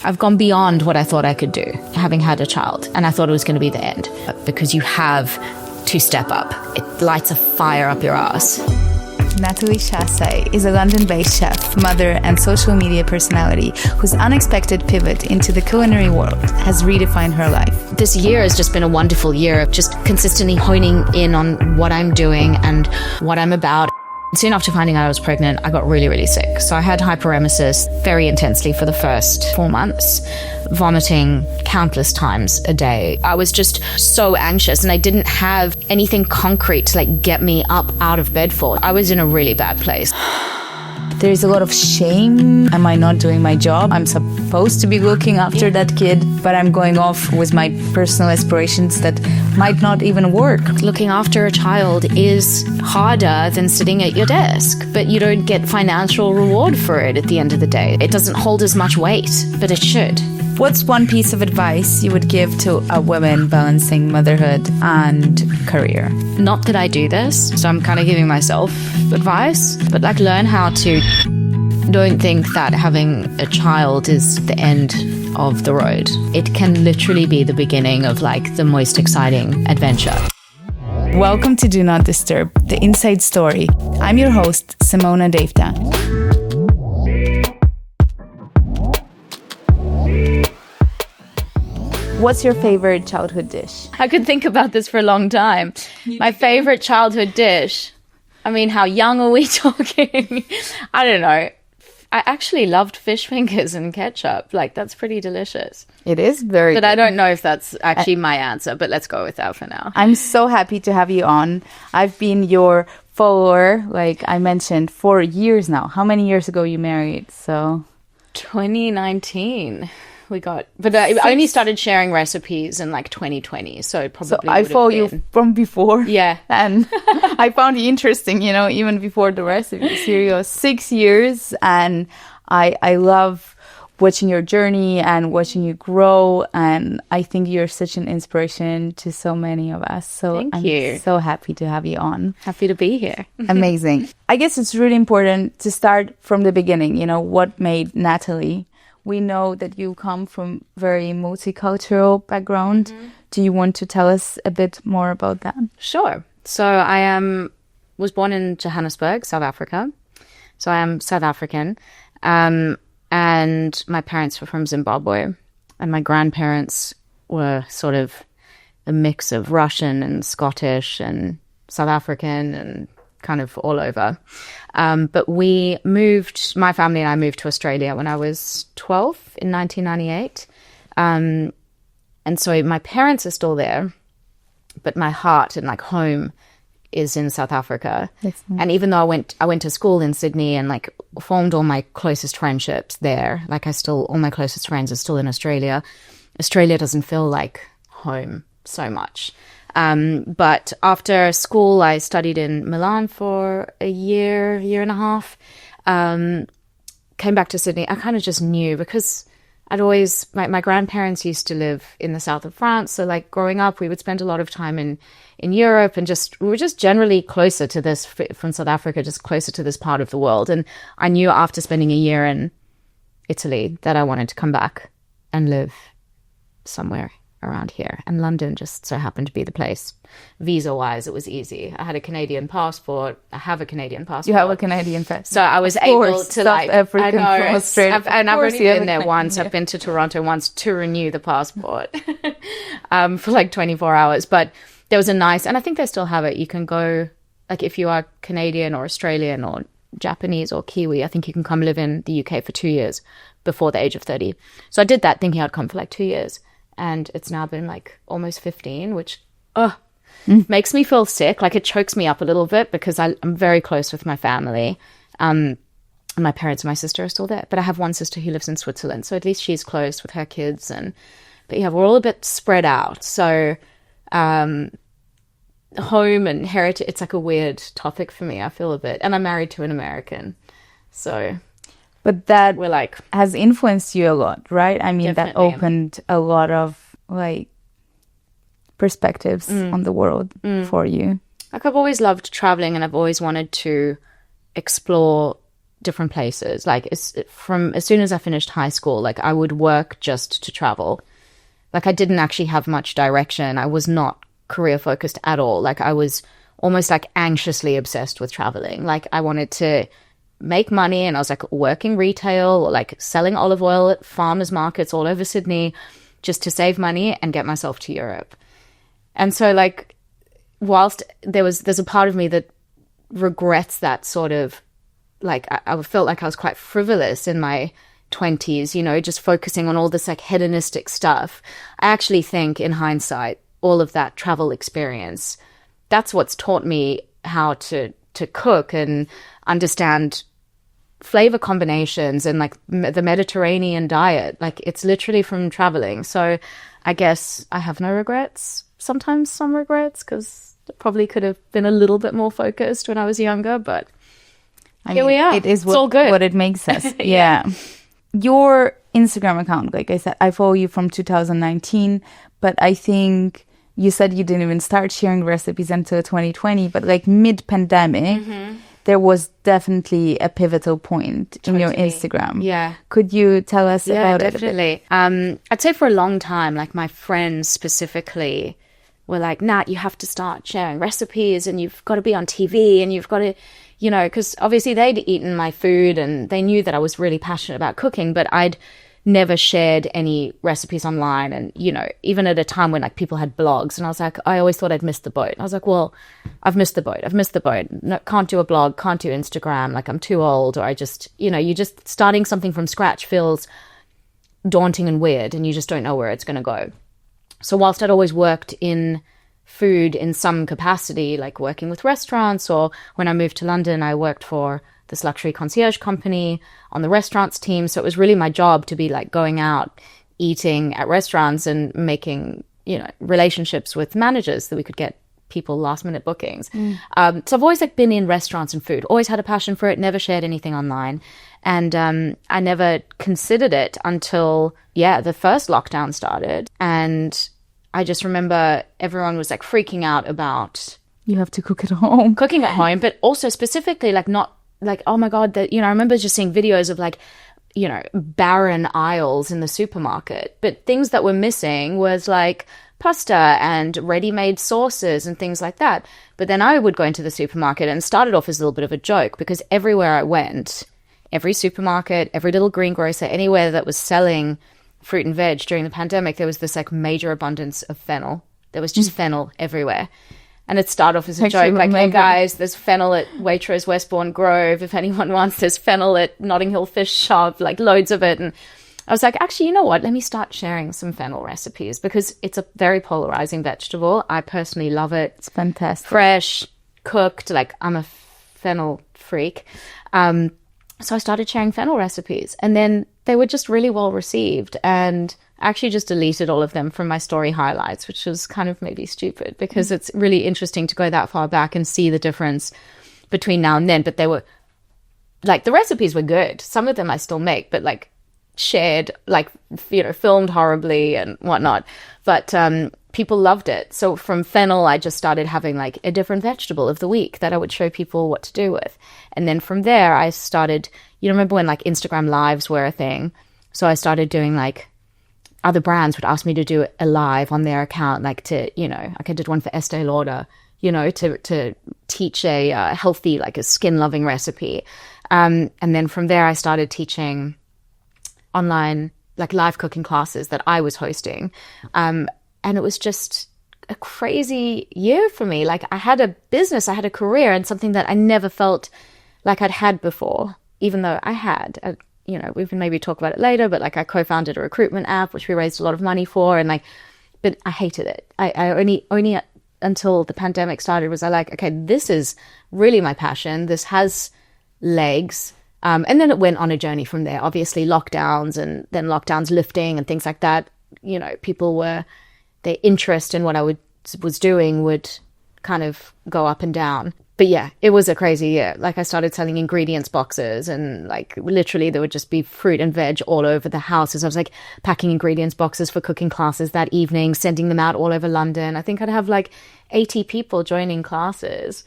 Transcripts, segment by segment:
I've gone beyond what I thought I could do, having had a child, and I thought it was going to be the end. Because you have to step up. It lights a fire up your ass. Natalie Chassay is a London-based chef, mother, and social media personality whose unexpected pivot into the culinary world has redefined her life. This year has just been a wonderful year of just consistently honing in on what I'm doing and what I'm about. Soon after finding out I was pregnant, I got really, really sick. So I had hyperemesis very intensely for the first 4 months, vomiting countless times a day. I was just so anxious and I didn't have anything concrete to get me up out of bed for. I was in a really bad place. There's a lot of shame. Am I not doing my job? I'm supposed to be looking after that kid, but I'm going off with my personal aspirations that might not even work. Looking after a child is harder than sitting at your desk, but you don't get financial reward for it at the end of the day. It doesn't hold as much weight, but it should. What's one piece of advice you would give to a woman balancing motherhood and career? Not that I do this, so I'm kind of giving myself advice, but learn how to. Don't think that having a child is the end of the road. It can literally be the beginning of the most exciting adventure. Welcome to Do Not Disturb, the inside story. I'm your host, Simona. What's your favorite childhood dish? I could think about this for a long time. My favorite childhood dish. I mean, how young are we talking? I don't know. I actually loved fish fingers and ketchup. That's pretty delicious. It is very But good. I don't know if that's actually my answer, but let's go with that for now. I'm so happy to have you on. I've been your follower, like I mentioned, for years now. How many years ago you married? 2019. But I only started sharing recipes in 2020, so it probably I follow you from before. Yeah. And I found you interesting, even before the recipes. Here you go, 6 years, and I love watching your journey and watching you grow, and I think you're such an inspiration to so many of us. So Thank you. I'm so happy to have you on. Happy to be here. Amazing. I guess it's really important to start from the beginning, what made Natalie. We know that you come from very multicultural background. Mm-hmm. Do you want to tell us a bit more about that? Sure. So I was born in Johannesburg, South Africa. So I am South African. And my parents were from Zimbabwe. And my grandparents were sort of a mix of Russian and Scottish and South African and kind of all over. But my family and I moved to Australia when I was 12 in 1998. And so my parents are still there, but my heart and home is in South Africa. Nice. And even though I went to school in Sydney and formed all my closest friendships there, all my closest friends are still in Australia. Australia doesn't feel like home so much. But after school, I studied in Milan for a year and a half. Came back to Sydney. I kind of just knew because I'd always, my grandparents used to live in the south of France. So growing up, we would spend a lot of time in Europe and we were just generally closer to this, from South Africa, just closer to this part of the world. And I knew after spending a year in Italy that I wanted to come back and live somewhere around here, and London just so happened to be the place. Visa-wise, it was easy. I had a Canadian passport. I have a Canadian passport. You have a Canadian passport. So I was able to South African from Australia. And I've only been there once. Yeah. I've been to Toronto once to renew the passport for 24 hours. But there was and I think they still have it. You can go, if you are Canadian or Australian or Japanese or Kiwi, I think you can come live in the UK for 2 years before the age of 30. So I did that thinking I'd come for 2 years. And it's now been almost 15, which makes me feel sick. It chokes me up a little bit because I'm very close with my family. And my parents and my sister are still there. But I have one sister who lives in Switzerland. So at least she's close with her kids. But yeah, we're all a bit spread out. So home and heritage, it's a weird topic for me. I feel a bit. And I'm married to an American. So... But that has influenced you a lot, right? I mean, Definitely. That opened a lot of perspectives on the world for you. I've always loved traveling, and I've always wanted to explore different places. Like from as soon as I finished high school, like I would work just to travel. Like I didn't actually have much direction. I was not career focused at all. Like I was almost like anxiously obsessed with traveling. Like I wanted to make money, and I was like working retail or like selling olive oil at farmers markets all over Sydney just to save money and get myself to Europe. And so like whilst there's a part of me that regrets that sort of like I felt like I was quite frivolous in my 20s, you know, just focusing on all this like hedonistic stuff. I actually think in hindsight, all of that travel experience, that's what's taught me how to cook and understand flavor combinations and like the Mediterranean diet. Like it's literally from traveling. So I guess I have no regrets. Sometimes some regrets, because I probably could have been a little bit more focused when I was younger, but here we are. It is it's all good. What it makes us. Yeah. Your Instagram account, like I said, I follow you from 2019, but I think you said you didn't even start sharing recipes until 2020, but like mid-pandemic, there was definitely a pivotal point in your Instagram. Yeah. Could you tell us about it? Definitely. I'd say for a long time, like my friends specifically were like, Nat, you have to start sharing recipes and you've got to be on TV and you've got to, you know, because obviously they'd eaten my food and they knew that I was really passionate about cooking, but I'd never shared any recipes online. And, you know, even at a time when like people had blogs, and I was like, I always thought I'd missed the boat. I was like, well, I've missed the boat. No, can't do a blog, can't do Instagram. Like I'm too old, or I just, you know, you just starting something from scratch feels daunting and weird and you just don't know where it's going to go. So whilst I'd always worked in food in some capacity, like working with restaurants, or when I moved to London, I worked for this luxury concierge company on the restaurants team. So it was really my job to be like going out, eating at restaurants and making, you know, relationships with managers that we could get people last minute bookings. So I've always like been in restaurants and food, always had a passion for it, never shared anything online. And I never considered it until, the first lockdown started. And I just remember everyone was like freaking out about you have to cook at home. Cooking at home, but also specifically like not like, oh my God, that, you know, I remember just seeing videos of like, you know, barren aisles in the supermarket, but things that were missing was like pasta and ready-made sauces and things like that. But then I would go into the supermarket, and started off as a little bit of a joke, because everywhere I went, every supermarket, every little greengrocer, anywhere that was selling fruit and veg during the pandemic, there was this like major abundance of fennel. There was just fennel everywhere. And it started off as a joke, like, hey guys, there's fennel at Waitrose Westbourne Grove. If anyone wants, there's fennel at Notting Hill Fish Shop, like loads of it. And I was like, actually, you know what? Let me start sharing some fennel recipes, because it's a very polarizing vegetable. I personally love it. It's fantastic. Fresh, cooked, like I'm a fennel freak. So I started sharing fennel recipes, and then they were just really well received. And I actually just deleted all of them from my story highlights, which was kind of maybe stupid, because it's really interesting to go that far back and see the difference between now and then. But they were like, the recipes were good. Some of them I still make, but like shared, like, you know, filmed horribly and whatnot. But people loved it. So from fennel, I just started having like a different vegetable of the week that I would show people what to do with. And then from there, I started, you remember when like Instagram lives were a thing? So I started doing like, other brands would ask me to do a live on their account, like to, you know, like I did one for Estee Lauder, you know, to teach a healthy, like a skin-loving recipe. And then from there, I started teaching online, like live cooking classes that I was hosting. And it was just a crazy year for me. Like I had a business, I had a career, and something that I never felt like I'd had before, even though I had. You know, we can maybe talk about it later, but like I co-founded a recruitment app, which we raised a lot of money for. And like, but I hated it. I only until the pandemic started was I like, okay, this is really my passion. This has legs. And then it went on a journey from there. Obviously lockdowns, and then lockdowns lifting and things like that. You know, their interest in what I was doing would kind of go up and down. But yeah, it was a crazy year. Like I started selling ingredients boxes, and like literally there would just be fruit and veg all over the house. As I was like packing ingredients boxes for cooking classes that evening, sending them out all over London. I think I'd have like 80 people joining classes.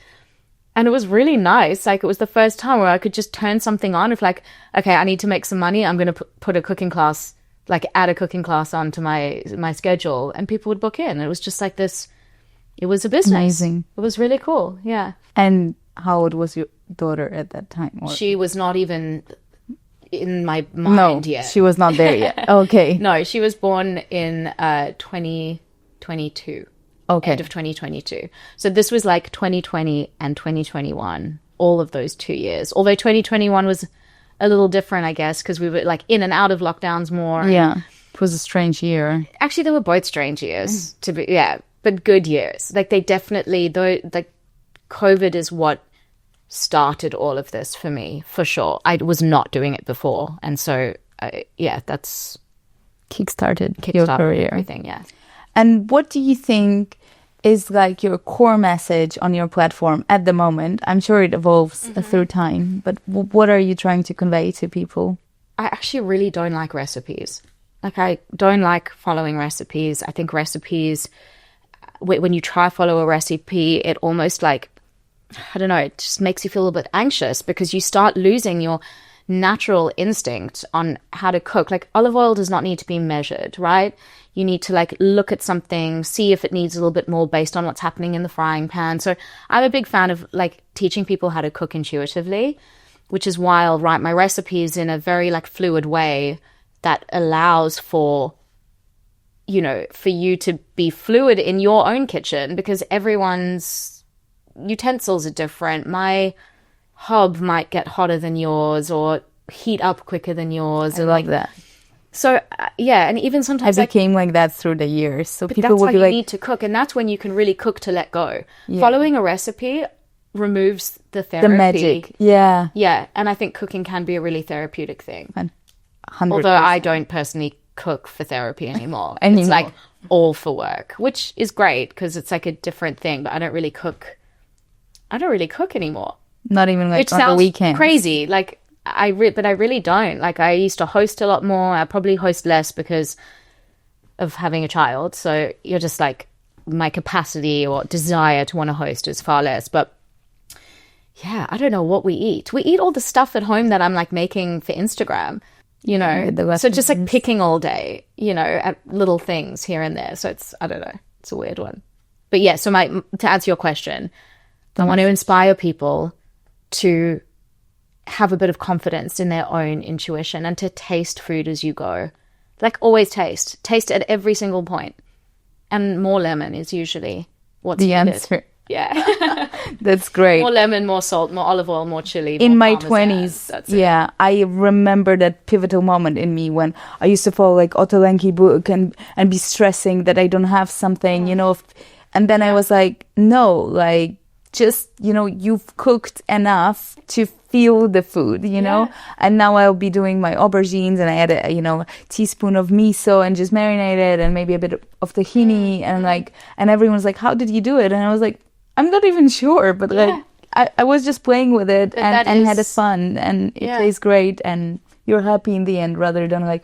And it was really nice. Like, it was the first time where I could just turn something on. If like, okay, I need to make some money, I'm going to put a cooking class, like add a cooking class onto my schedule, and people would book in. It was just like this, it was a business. Amazing. It was really cool. Yeah. And how old was your daughter at that time? Or? She was not even in my mind yet. She was not there yet. Okay. No, she was born in 2022. Okay. End of 2022. So this was like 2020 and 2021, all of those 2 years. Although 2021 was a little different, I guess, because we were like in and out of lockdowns more. Yeah. It was a strange year. Actually, they were both strange years but good years. Like they definitely, though, like COVID is what started all of this for me, for sure. I was not doing it before. And so, that's Kickstarted your career. Everything, yeah. And what do you think is like your core message on your platform at the moment? I'm sure it evolves through time, but what are you trying to convey to people? I actually really don't like recipes. Like, I don't like following recipes. I think recipes, when you try follow a recipe, it almost like, I don't know, it just makes you feel a bit anxious because you start losing your natural instinct on how to cook. Like, olive oil does not need to be measured, right? You need to like look at something, see if it needs a little bit more based on what's happening in the frying pan. So I'm a big fan of like teaching people how to cook intuitively, which is why I'll write my recipes in a very like fluid way that allows for, you know, for you to be fluid in your own kitchen, because everyone's utensils are different. My hob might get hotter than yours or heat up quicker than yours. I like that. So, and even sometimes I became like that through the years. So but people that's will how be you like, need to cook, and that's when you can really cook to let go. Yeah. Following a recipe removes the therapy. The magic. Yeah. Yeah, and I think cooking can be a really therapeutic thing. 100%. Although I don't personally cook for therapy anymore. It's like all for work, which is great because it's like a different thing, but I don't really cook anymore. Not even like Which on the weekend. Crazy. Like but I really don't. Like, I used to host a lot more. I probably host less because of having a child. So you're just like, my capacity or desire to want to host is far less. But yeah, I don't know what we eat. We eat all the stuff at home that I'm like making for Instagram, you know. So just like picking all day, you know, at little things here and there. So it's, I don't know, it's a weird one. But yeah, so to answer your question, I want to inspire people to have a bit of confidence in their own intuition and to taste food as you go. Like, always taste at every single point. And more lemon is usually what's the needed. Answer. Yeah. That's great. More lemon, more salt, more olive oil, more chili. In more my parmesan. 20s, I remember that pivotal moment in me when I used to follow like Otto Lenki book and be stressing that I don't have something, you know. And then I was like, no, like, just, you know, you've cooked enough to feel the food, you know. And now I'll be doing my aubergines and I add a, you know, teaspoon of miso and just marinate it and maybe a bit of tahini and like, and everyone's like, how did you do it? And I was like, I'm not even sure, but like I was just playing with it and had a fun, and it tastes great and you're happy in the end, rather than like,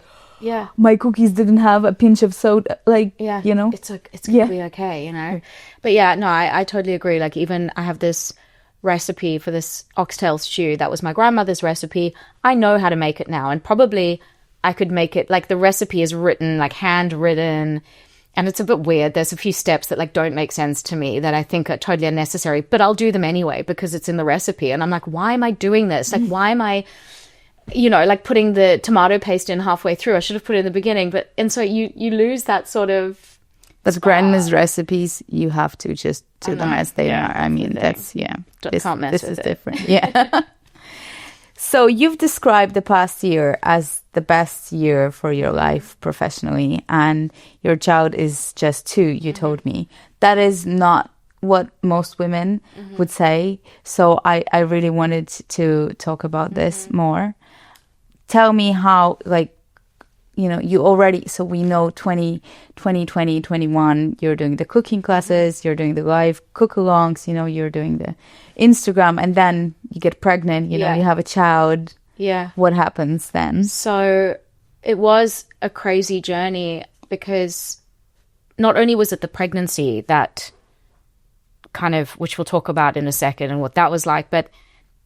my cookies didn't have a pinch of soda, like, you know, it's gonna be okay, you know. But yeah, no, I totally agree. Like, even I have this recipe for this oxtail stew that was my grandmother's recipe. I know how to make it now, and probably I could make it, like, the recipe is written, like handwritten, and it's a bit weird. There's a few steps that like don't make sense to me that I think are totally unnecessary, but I'll do them anyway because it's in the recipe. And I'm like, why am I doing this? Like, why am I, you know, like putting the tomato paste in halfway through? I should have put it in the beginning. And so you lose that sort of. But grandma's recipes, you have to just do them as they are. I mean, that's, Can't mess with is it. different. Yeah. So you've described the past year as the best year for your life professionally, and your child is just 2, you told me. That is not what most women would say. So I really wanted to talk about this more. Tell me how, like, you know, you already, so we know 2020, 21, you're doing the cooking classes, you're doing the live cook-alongs, you know, you're doing the Instagram, and then you get pregnant, you know, you have a child. Yeah. What happens then? So it was a crazy journey because not only was it the pregnancy that kind of, which we'll talk about in a second and what that was like. But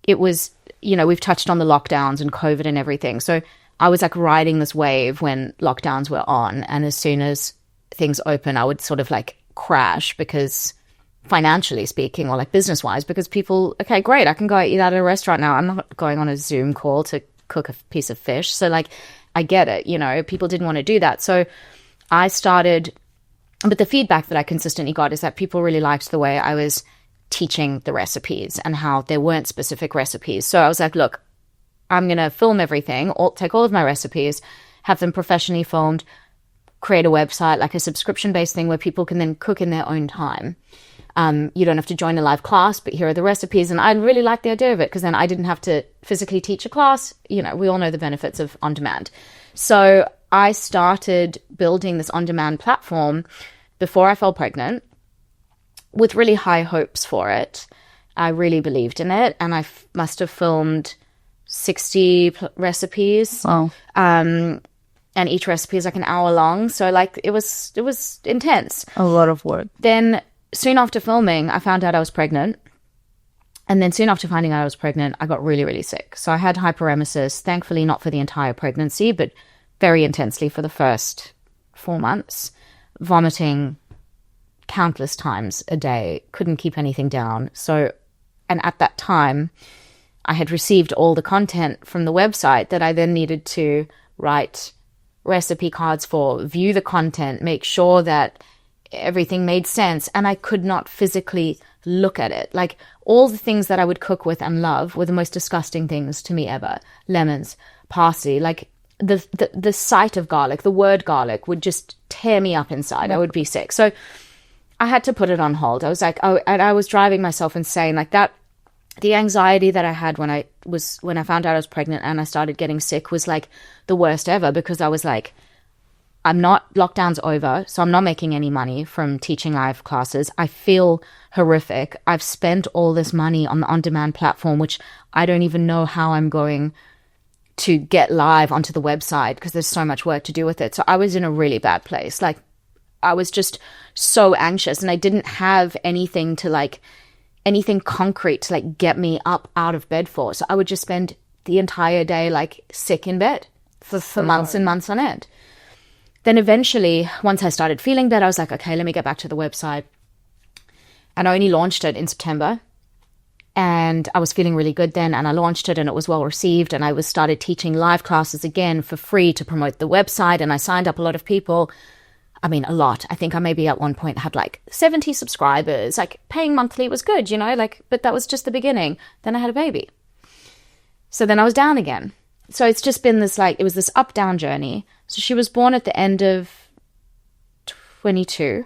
it was, you know, we've touched on the lockdowns and COVID and everything. So I was like riding this wave when lockdowns were on. And as soon as things open, I would sort of like crash, because financially speaking, or like business wise, because people, okay, great, I can go eat out at a restaurant now. I'm not going on a Zoom call to cook a piece of fish. So like, I get it, you know, people didn't want to do that. So I started, but the feedback that I consistently got is that people really liked the way I was teaching the recipes and how there weren't specific recipes. So I was like, look, I'm going to film everything, take all of my recipes, have them professionally filmed, create a website, like a subscription-based thing where people can then cook in their own time. You don't have to join a live class, but here are the recipes. And I really liked the idea of it, because then I didn't have to physically teach a class. You know, we all know the benefits of on-demand. So I started building this on-demand platform before I fell pregnant with really high hopes for it. I really believed in it, and I must have filmed 60 recipes. Wow. And each recipe is like an hour long. So like it was intense. A lot of work. Then soon after filming, I found out I was pregnant. And then soon after finding out I was pregnant, I got really, really sick. So I had hyperemesis, thankfully not for the entire pregnancy, but very intensely for the first 4 months. Vomiting countless times a day, couldn't keep anything down. So, and at that time, I had received all the content from the website that I then needed to write recipe cards for, view the content, make sure that everything made sense. And I could not physically look at it. Like all the things that I would cook with and love were the most disgusting things to me ever. Lemons, parsley, like the sight of garlic, the word garlic would just tear me up inside. I would be sick. So I had to put it on hold. I was like, oh, and I was driving myself insane. Like that, the anxiety that I had when I found out I was pregnant and I started getting sick was like the worst ever, because I was like, lockdown's over, so I'm not making any money from teaching live classes. I feel horrific. I've spent all this money on the on-demand platform, which I don't even know how I'm going to get live onto the website, because there's so much work to do with it. So I was in a really bad place. Like I was just so anxious, and I didn't have anything concrete to like get me up out of bed for. So I would just spend the entire day like sick in bed for months and months on end. Then eventually, once I started feeling better, I was like, okay, let me get back to the website. And I only launched it in September. And I was feeling really good then, and I launched it and it was well received. And I started teaching live classes again for free to promote the website. And I signed up a lot of people. I mean, a lot. I think I maybe at one point had like 70 subscribers. Like paying monthly was good, you know, like, but that was just the beginning. Then I had a baby. So then I was down again. So it's just been this like, it was this up-down journey. So she was born at the end of 22.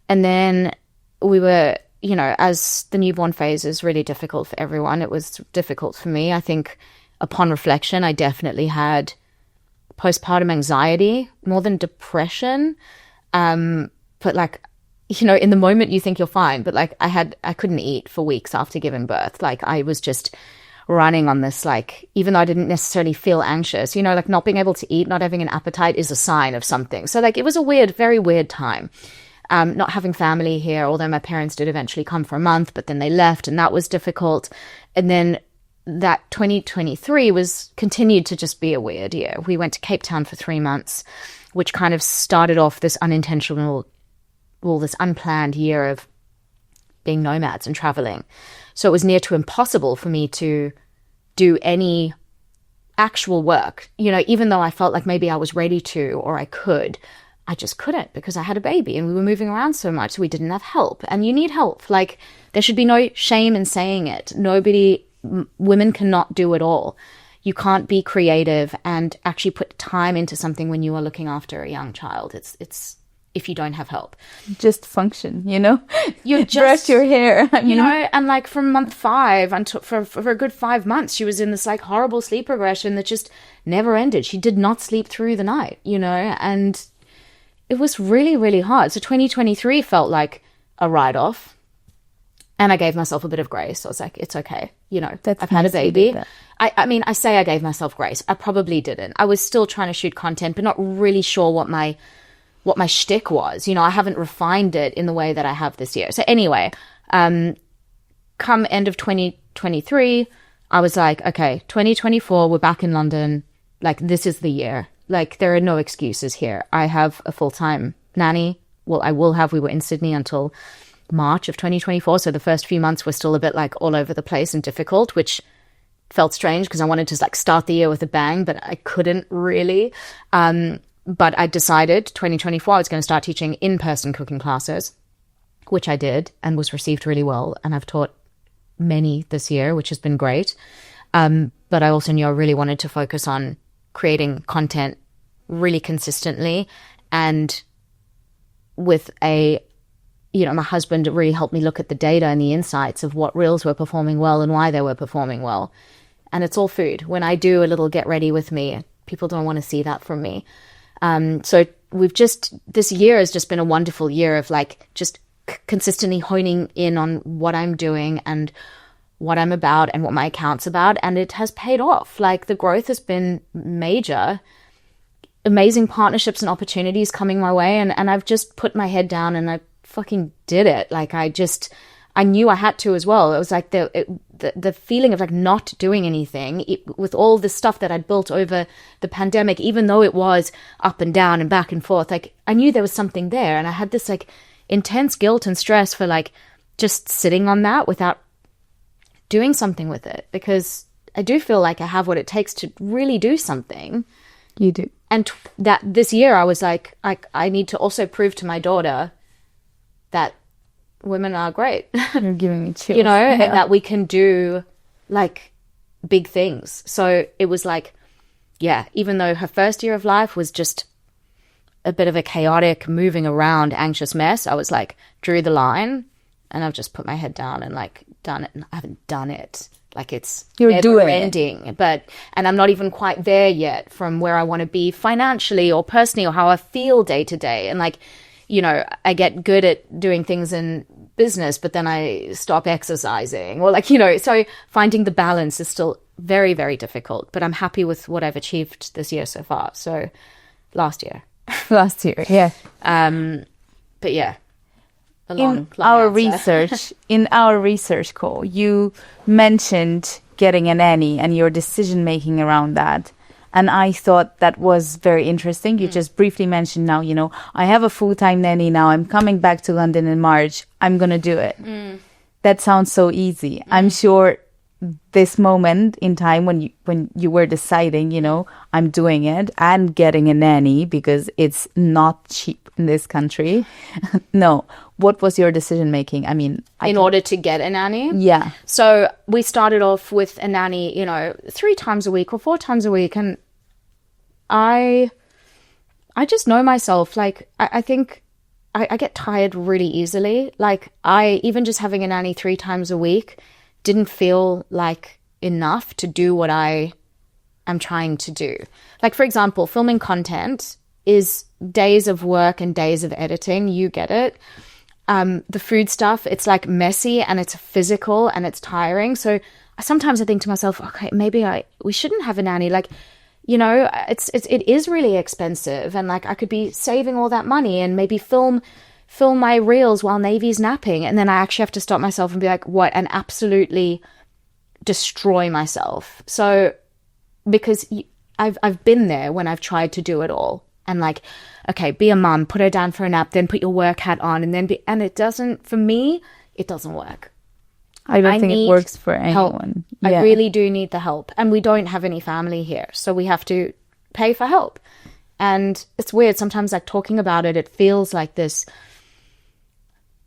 And then we were, you know, as the newborn phase is really difficult for everyone, it was difficult for me. I think upon reflection, I definitely had postpartum anxiety more than depression. But like, you know, in the moment you think you're fine, but like I couldn't eat for weeks after giving birth. Like I was just running on this, like, even though I didn't necessarily feel anxious, you know, like not being able to eat, not having an appetite is a sign of something. So like, it was a weird, very weird time. Not having family here, although my parents did eventually come for a month, but then they left and that was difficult. And then that 2023 continued to just be a weird year. We went to Cape Town for 3 months, which kind of started off this this unplanned year of being nomads and traveling. So it was near to impossible for me to do any actual work, you know, even though I felt like maybe I was ready to, or I could, I just couldn't, because I had a baby and we were moving around so much. So we didn't have help, and you need help. Like there should be no shame in saying it. Women cannot do it all. You can't be creative and actually put time into something when you are looking after a young child. It's if you don't have help. Just function, you know? You just brush your hair. You know, and like from month 5 until for a good 5 months, she was in this like horrible sleep regression that just never ended. She did not sleep through the night, you know, and it was really, really hard. So 2023 felt like a write-off. And I gave myself a bit of grace. I was like, it's okay. You know, I've had a baby. I mean, I say I gave myself grace. I probably didn't. I was still trying to shoot content, but not really sure what my shtick was. You know, I haven't refined it in the way that I have this year. So anyway, Come end of 2023, I was like, okay, 2024, we're back in London. Like, this is the year. Like, there are no excuses here. I have a full-time nanny. Well, I will have. We were in Sydney until March of 2024. So the first few months were still a bit like all over the place and difficult, which felt strange because I wanted to like start the year with a bang, but I couldn't really. But I decided 2024, I was going to start teaching in-person cooking classes, which I did and was received really well. And I've taught many this year, which has been great. But I also knew I really wanted to focus on creating content really consistently. And with my husband really helped me look at the data and the insights of what reels were performing well and why they were performing well. And it's all food. When I do a little get ready with me, people don't want to see that from me. So this year has just been a wonderful year of like just consistently honing in on what I'm doing and what I'm about and what my account's about. And it has paid off. Like the growth has been major, amazing partnerships and opportunities coming my way. And I've just put my head down and I fucking did it. Like I knew I had to as well. It was like the feeling of like not doing anything with all the stuff that I'd built over the pandemic, even though it was up and down and back and forth, like I knew there was something there. And I had this like intense guilt and stress for like just sitting on that without doing something with it, because I do feel like I have what it takes to really do something. You do. And that this year I was like, I need to also prove to my daughter that women are great. You're giving me chills. And that we can do like big things. So it was like, yeah, even though her first year of life was just a bit of a chaotic, moving around, anxious mess, I was like, drew the line and I've just put my head down and like done it. And I haven't done it. Like You're doing ending, and I'm not even quite there yet from where I want to be financially or personally or how I feel day to day. And like, I get good at doing things in business, but then I stop exercising or like, so finding the balance is still very, very difficult, but I'm happy with what I've achieved this year so far. So last year, yeah. But yeah. In our research call, you mentioned getting a nanny and your decision making around that. And I thought that was very interesting. You just briefly mentioned now, I have a full-time nanny now. I'm coming back to London in March. I'm going to do it. That sounds so easy. I'm sure this moment in time when you were deciding, I'm doing it and getting a nanny because it's not cheap in this country. No. What was your decision making? I mean, in order to get a nanny? Yeah. So we started off with a nanny, 3 times a week or 4 times a week. And I just know myself. Like, I think I get tired really easily. Like, even just having a nanny 3 times a week didn't feel like enough to do what I am trying to do. Like, for example, filming content is days of work and days of editing. You get it. The food stuff, it's like messy and it's physical and it's tiring. So sometimes I think to myself, okay, maybe we shouldn't have a nanny. Like, it is really expensive, and like I could be saving all that money and maybe film my reels while Navy's napping, and then I actually have to stop myself and be like, what, and absolutely destroy myself. So because I've been there when I've tried to do it all. And like, okay, be a mum, put her down for a nap, then put your work hat on, and it doesn't, for me, it doesn't work. I don't think it works for anyone. Yeah. I really do need the help. And we don't have any family here, so we have to pay for help. And it's weird. Sometimes like talking about it, it feels like this,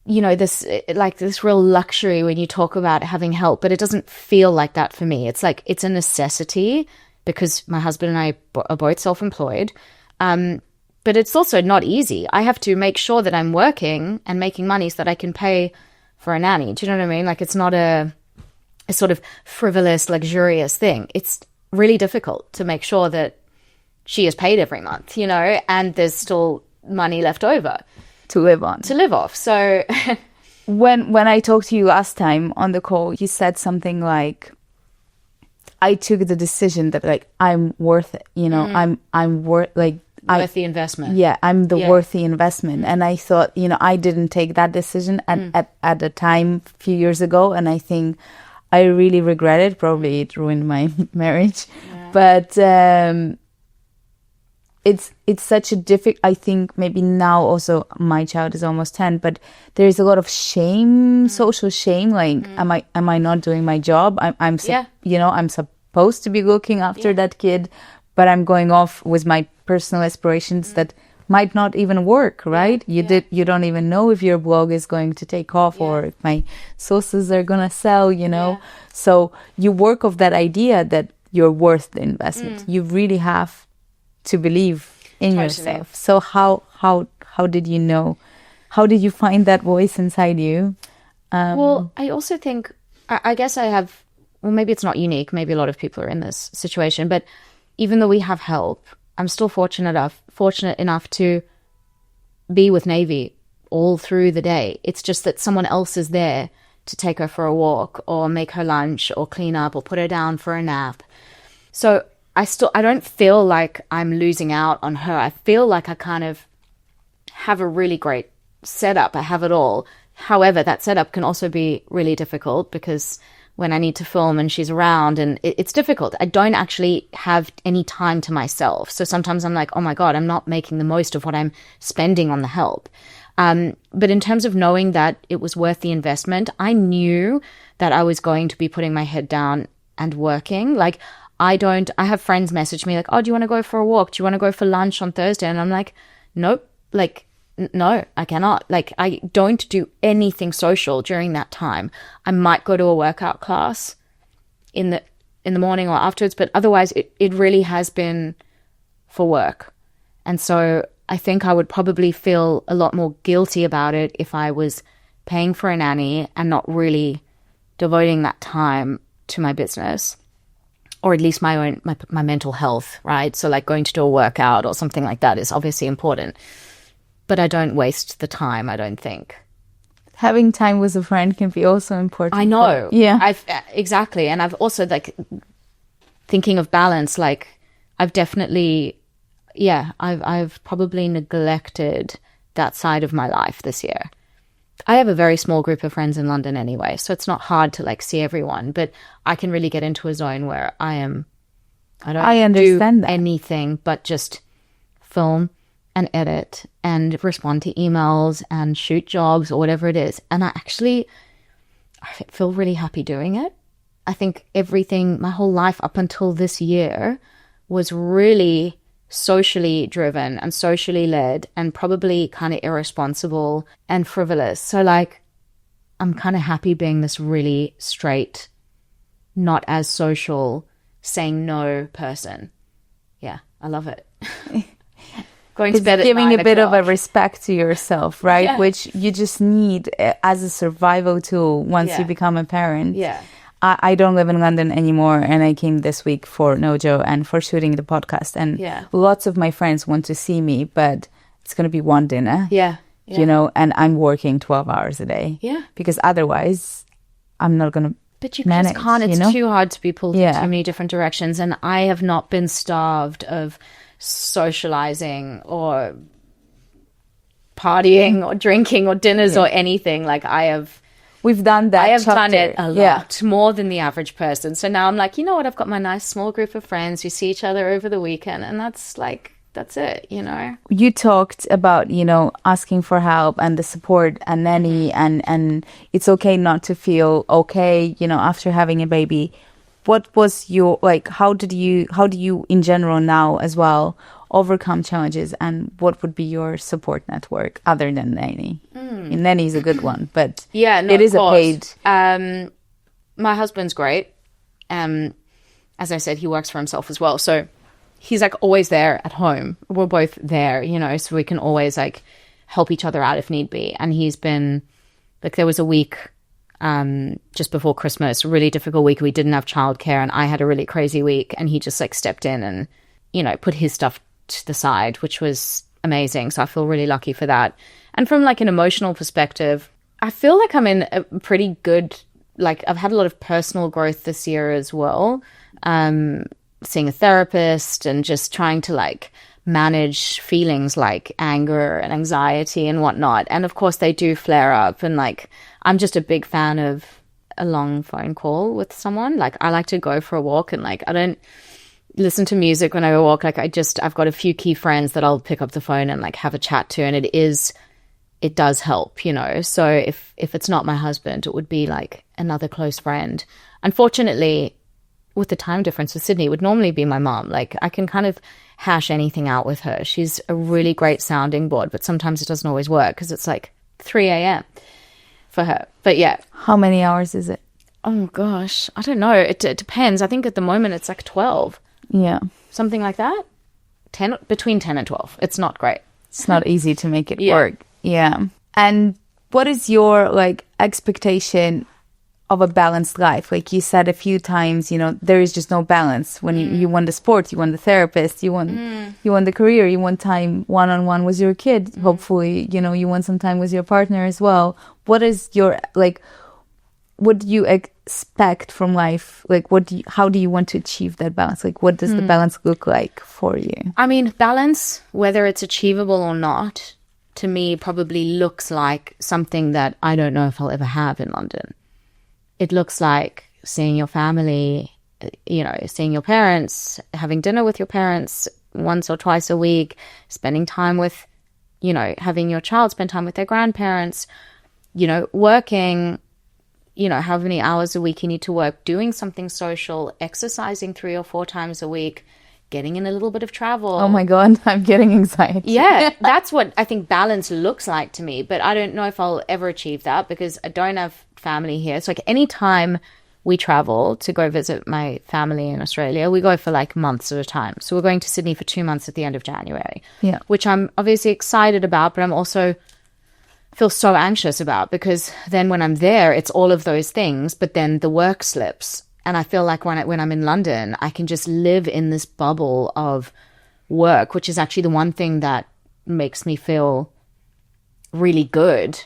this real luxury when you talk about having help, but it doesn't feel like that for me. It's like, it's a necessity because my husband and I are both self-employed. But it's also not easy. I have to make sure that I'm working and making money so that I can pay for a nanny. Do you know what I mean? Like, it's not a sort of frivolous, luxurious thing. It's really difficult to make sure that she is paid every month, and there's still money left over to live on, to live off. So when I talked to you last time on the call, you said something like, I took the decision that like I'm worth it, I'm worth, like worthy investment. Yeah, I'm the worthy investment. And I thought, I didn't take that decision at the time a few years ago. And I think I really regret it. Probably it ruined my marriage. Yeah. But it's such a difficult, I think maybe now also my child is almost 10, but there is a lot of shame, social shame. Like, am I not doing my job? I'm supposed to be looking after that kid, but I'm going off with my personal aspirations that might not even work, right? You don't even know if your blog is going to take off or if my sauces are gonna sell, So you work off that idea that you're worth the investment. You really have to believe in yourself. So how did you know? How did you find that voice inside you? Well, I also think, I guess I have, well, maybe it's not unique. Maybe a lot of people are in this situation, but even though we have help, I'm still fortunate enough to be with Navy all through the day. It's just that someone else is there to take her for a walk or make her lunch or clean up or put her down for a nap. So I don't feel like I'm losing out on her. I feel like I kind of have a really great setup. I have it all. However, that setup can also be really difficult because when I need to film and she's around, and it's difficult. I don't actually have any time to myself. So sometimes I'm like, oh my God, I'm not making the most of what I'm spending on the help. But in terms of knowing that it was worth the investment, I knew that I was going to be putting my head down and working. Like, I have friends message me like, oh, do you want to go for a walk? Do you want to go for lunch on Thursday? And I'm like, nope, like, no, I cannot. Like, I don't do anything social during that time. I might go to a workout class in the morning or afterwards, but otherwise it really has been for work. And so I think I would probably feel a lot more guilty about it if I was paying for a nanny and not really devoting that time to my business, or at least my mental health, right? So like going to do a workout or something like that is obviously important. But I don't waste the time, I don't think. Having time with a friend can be also important. I know. Yeah. Exactly. And I've also, like, thinking of balance, like, I've definitely, I've probably neglected that side of my life this year. I have a very small group of friends in London anyway, so it's not hard to, like, see everyone. But I can really get into a zone where I don't do anything but just film and edit and respond to emails and shoot jobs or whatever it is. And I feel really happy doing it. I think everything, my whole life up until this year was really socially driven and socially led and probably kind of irresponsible and frivolous. So like, I'm kind of happy being this really straight, not as social, saying no person. Yeah, I love it. Going to bed at giving 9 a bit o'clock. of a respect to yourself, right? Yeah. Which you just need as a survival tool once you become a parent. Yeah. I don't live in London anymore, and I came this week for Nojo and for shooting the podcast. And lots of my friends want to see me, but it's going to be one dinner. Yeah. You know, and I'm working 12 hours a day. Yeah. Because otherwise, I'm not going to. But you manage, just can't. It's too hard to be pulled in too many different directions. And I have not been starved of socializing or partying or drinking or dinners or anything. Like we've done that. I have done it a lot more than the average person. So now I'm like, you know what? I've got my nice small group of friends. We see each other over the weekend, and that's it, you know. You talked about, asking for help and the support and nanny and it's okay not to feel okay, after having a baby. What was your, how do you in general now as well overcome challenges, and what would be your support network other than nanny? Nanny is a good one, but it is a paid. My husband's great. As I said, he works for himself as well, so he's like always there at home. We're both there, so we can always like help each other out if need be. And he's been like, there was a week just before Christmas, a really difficult week. We didn't have childcare, and I had a really crazy week, and he just like stepped in and put his stuff to the side, which was amazing. So I feel really lucky for that. And from like an emotional perspective, I feel like I'm in a pretty good, like I've had a lot of personal growth this year as well. Seeing a therapist and just trying to like manage feelings like anger and anxiety and whatnot. And of course they do flare up, and like I'm just a big fan of a long phone call with someone. Like I like to go for a walk, and like I don't listen to music when I walk. Like I've got a few key friends that I'll pick up the phone and like have a chat to, and it does help, you know. So if it's not my husband, it would be like another close friend. Unfortunately, with the time difference with Sydney, it would normally be my mom. Like I can kind of hash anything out with her. She's a really great sounding board, but sometimes it doesn't always work because it's like 3 a.m. for her. But yeah. How many hours is it? Oh gosh, I don't know. It depends. I think at the moment it's like 12. Yeah. Something like that. Between 10 and 12. It's not great. It's not easy to make it work. Yeah. And what is your like expectation of a balanced life? Like you said a few times, you know, there is just no balance. When you want the sport, you want the therapist, you want the career, you want time one-on-one with your kid. Hopefully, you know, you want some time with your partner as well. What is your, like, what do you expect from life? Like, how do you want to achieve that balance? Like, what does the balance look like for you? I mean, balance, whether it's achievable or not, to me probably looks like something that I don't know if I'll ever have in London. It looks like seeing your family, you know, seeing your parents, having dinner with your parents once or twice a week, spending time with, you know, having your child spend time with their grandparents, you know, working, you know, how many hours a week you need to work, doing something social, exercising 3 or 4 times a week, getting in a little bit of travel. Oh my God, I'm getting anxiety. Yeah, that's what I think balance looks like to me. But I don't know if I'll ever achieve that because I don't have family here. So like any time we travel to go visit my family in Australia, we go for like months at a time. So we're going to Sydney for 2 months at the end of January, which I'm obviously excited about, but I'm also feel so anxious about because then when I'm there, it's all of those things, but then the work slips. And I feel like when I'm in London, I can just live in this bubble of work, which is actually the one thing that makes me feel really good.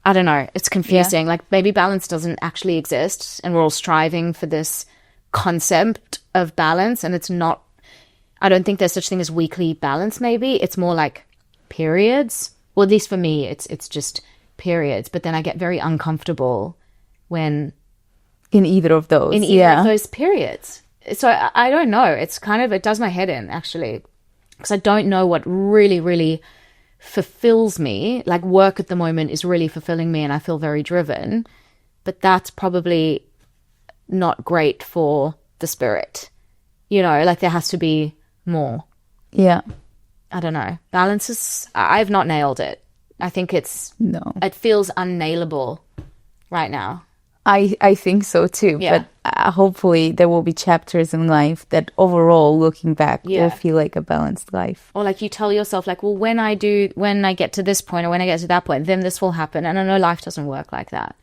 I don't know. It's confusing. Like maybe balance doesn't actually exist and we're all striving for this concept of balance. And it's not, I don't think there's such thing as weekly balance maybe. It's more like periods. Well, at least for me, it's just periods. But then I get very uncomfortable when... In either of those. In either of those periods. So I don't know. It's kind of, it does my head in, actually. Because I don't know what really, really fulfills me. Like work at the moment is really fulfilling me and I feel very driven. But that's probably not great for the spirit. You know, like there has to be more. Yeah. I don't know. Balance is, I've not nailed it. I think it feels unnailable right now. I think so too, but hopefully there will be chapters in life that overall, looking back, will feel like a balanced life. Or like you tell yourself, like, well, when I get to this point or when I get to that point, then this will happen. And I know life doesn't work like that,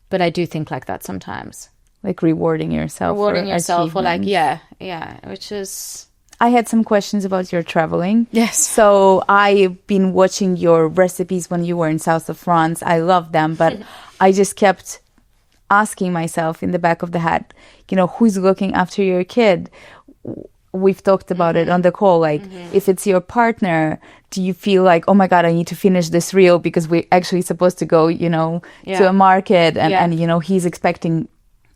but I do think like that sometimes. Like rewarding yourself. Or like, which is... I had some questions about your traveling. Yes. So I've been watching your recipes when you were in south of France. I love them, but I just kept asking myself in the back of the head, you know, who's looking after your kid? We've talked about it on the call. Like, if it's your partner, do you feel like, oh my God, I need to finish this reel because we're actually supposed to go, you know, to a market and, you know, he's expecting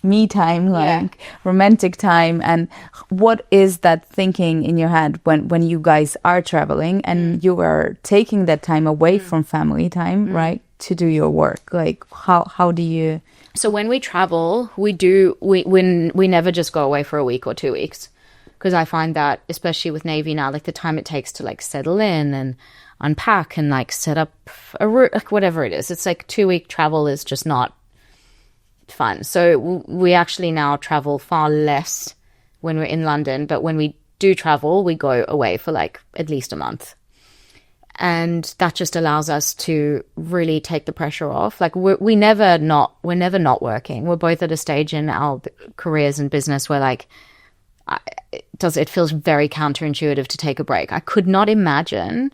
me time, like romantic time. And what is that thinking in your head when you guys are traveling and you are taking that time away from family time, right, to do your work? Like, how do you... So when we travel, we never just go away for a week or 2 weeks. Because I find that, especially with Navy now, like the time it takes to like settle in and unpack and like set up a route, like whatever it is. It's like 2-week travel is just not fun. So we actually now travel far less when we're in London. But when we do travel, we go away for like at least a month. And that just allows us to really take the pressure off. Like we're never not working. We're both at a stage in our careers and business where like it feels very counterintuitive to take a break. I could not imagine,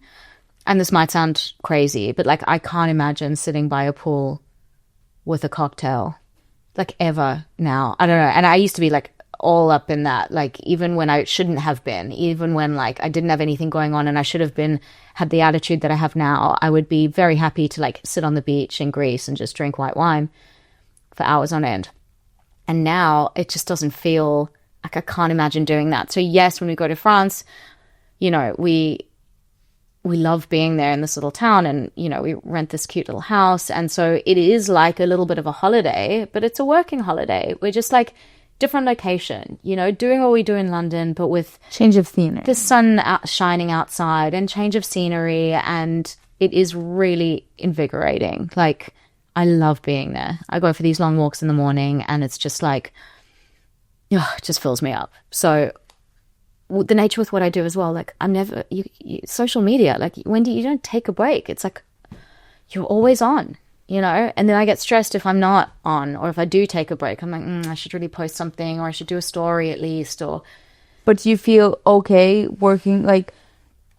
and this might sound crazy, but like I can't imagine sitting by a pool with a cocktail like ever now. I don't know. And I used to be like all up in that. Like, even when I shouldn't have been, even when like I didn't have anything going on and I should have had the attitude that I have now, I would be very happy to like sit on the beach in Greece and just drink white wine for hours on end. And now it just doesn't feel like, I can't imagine doing that. So yes, when we go to France, you know, we love being there in this little town, and, you know, we rent this cute little house. And so it is like a little bit of a holiday, but it's a working holiday. We're just like different location, you know, doing what we do in London, but with change of scenery, the sun shining outside, and change of scenery. And it is really invigorating. Like, I love being there. I go for these long walks in the morning, and it's just like, it just fills me up. So the nature with what I do as well, like, I'm never, social media, like, Wendy, you don't take a break. It's like, you're always on, you know? And then I get stressed if I'm not on, or if I do take a break. I'm like, I should really post something, or I should do a story at least, or... But you feel okay working, like,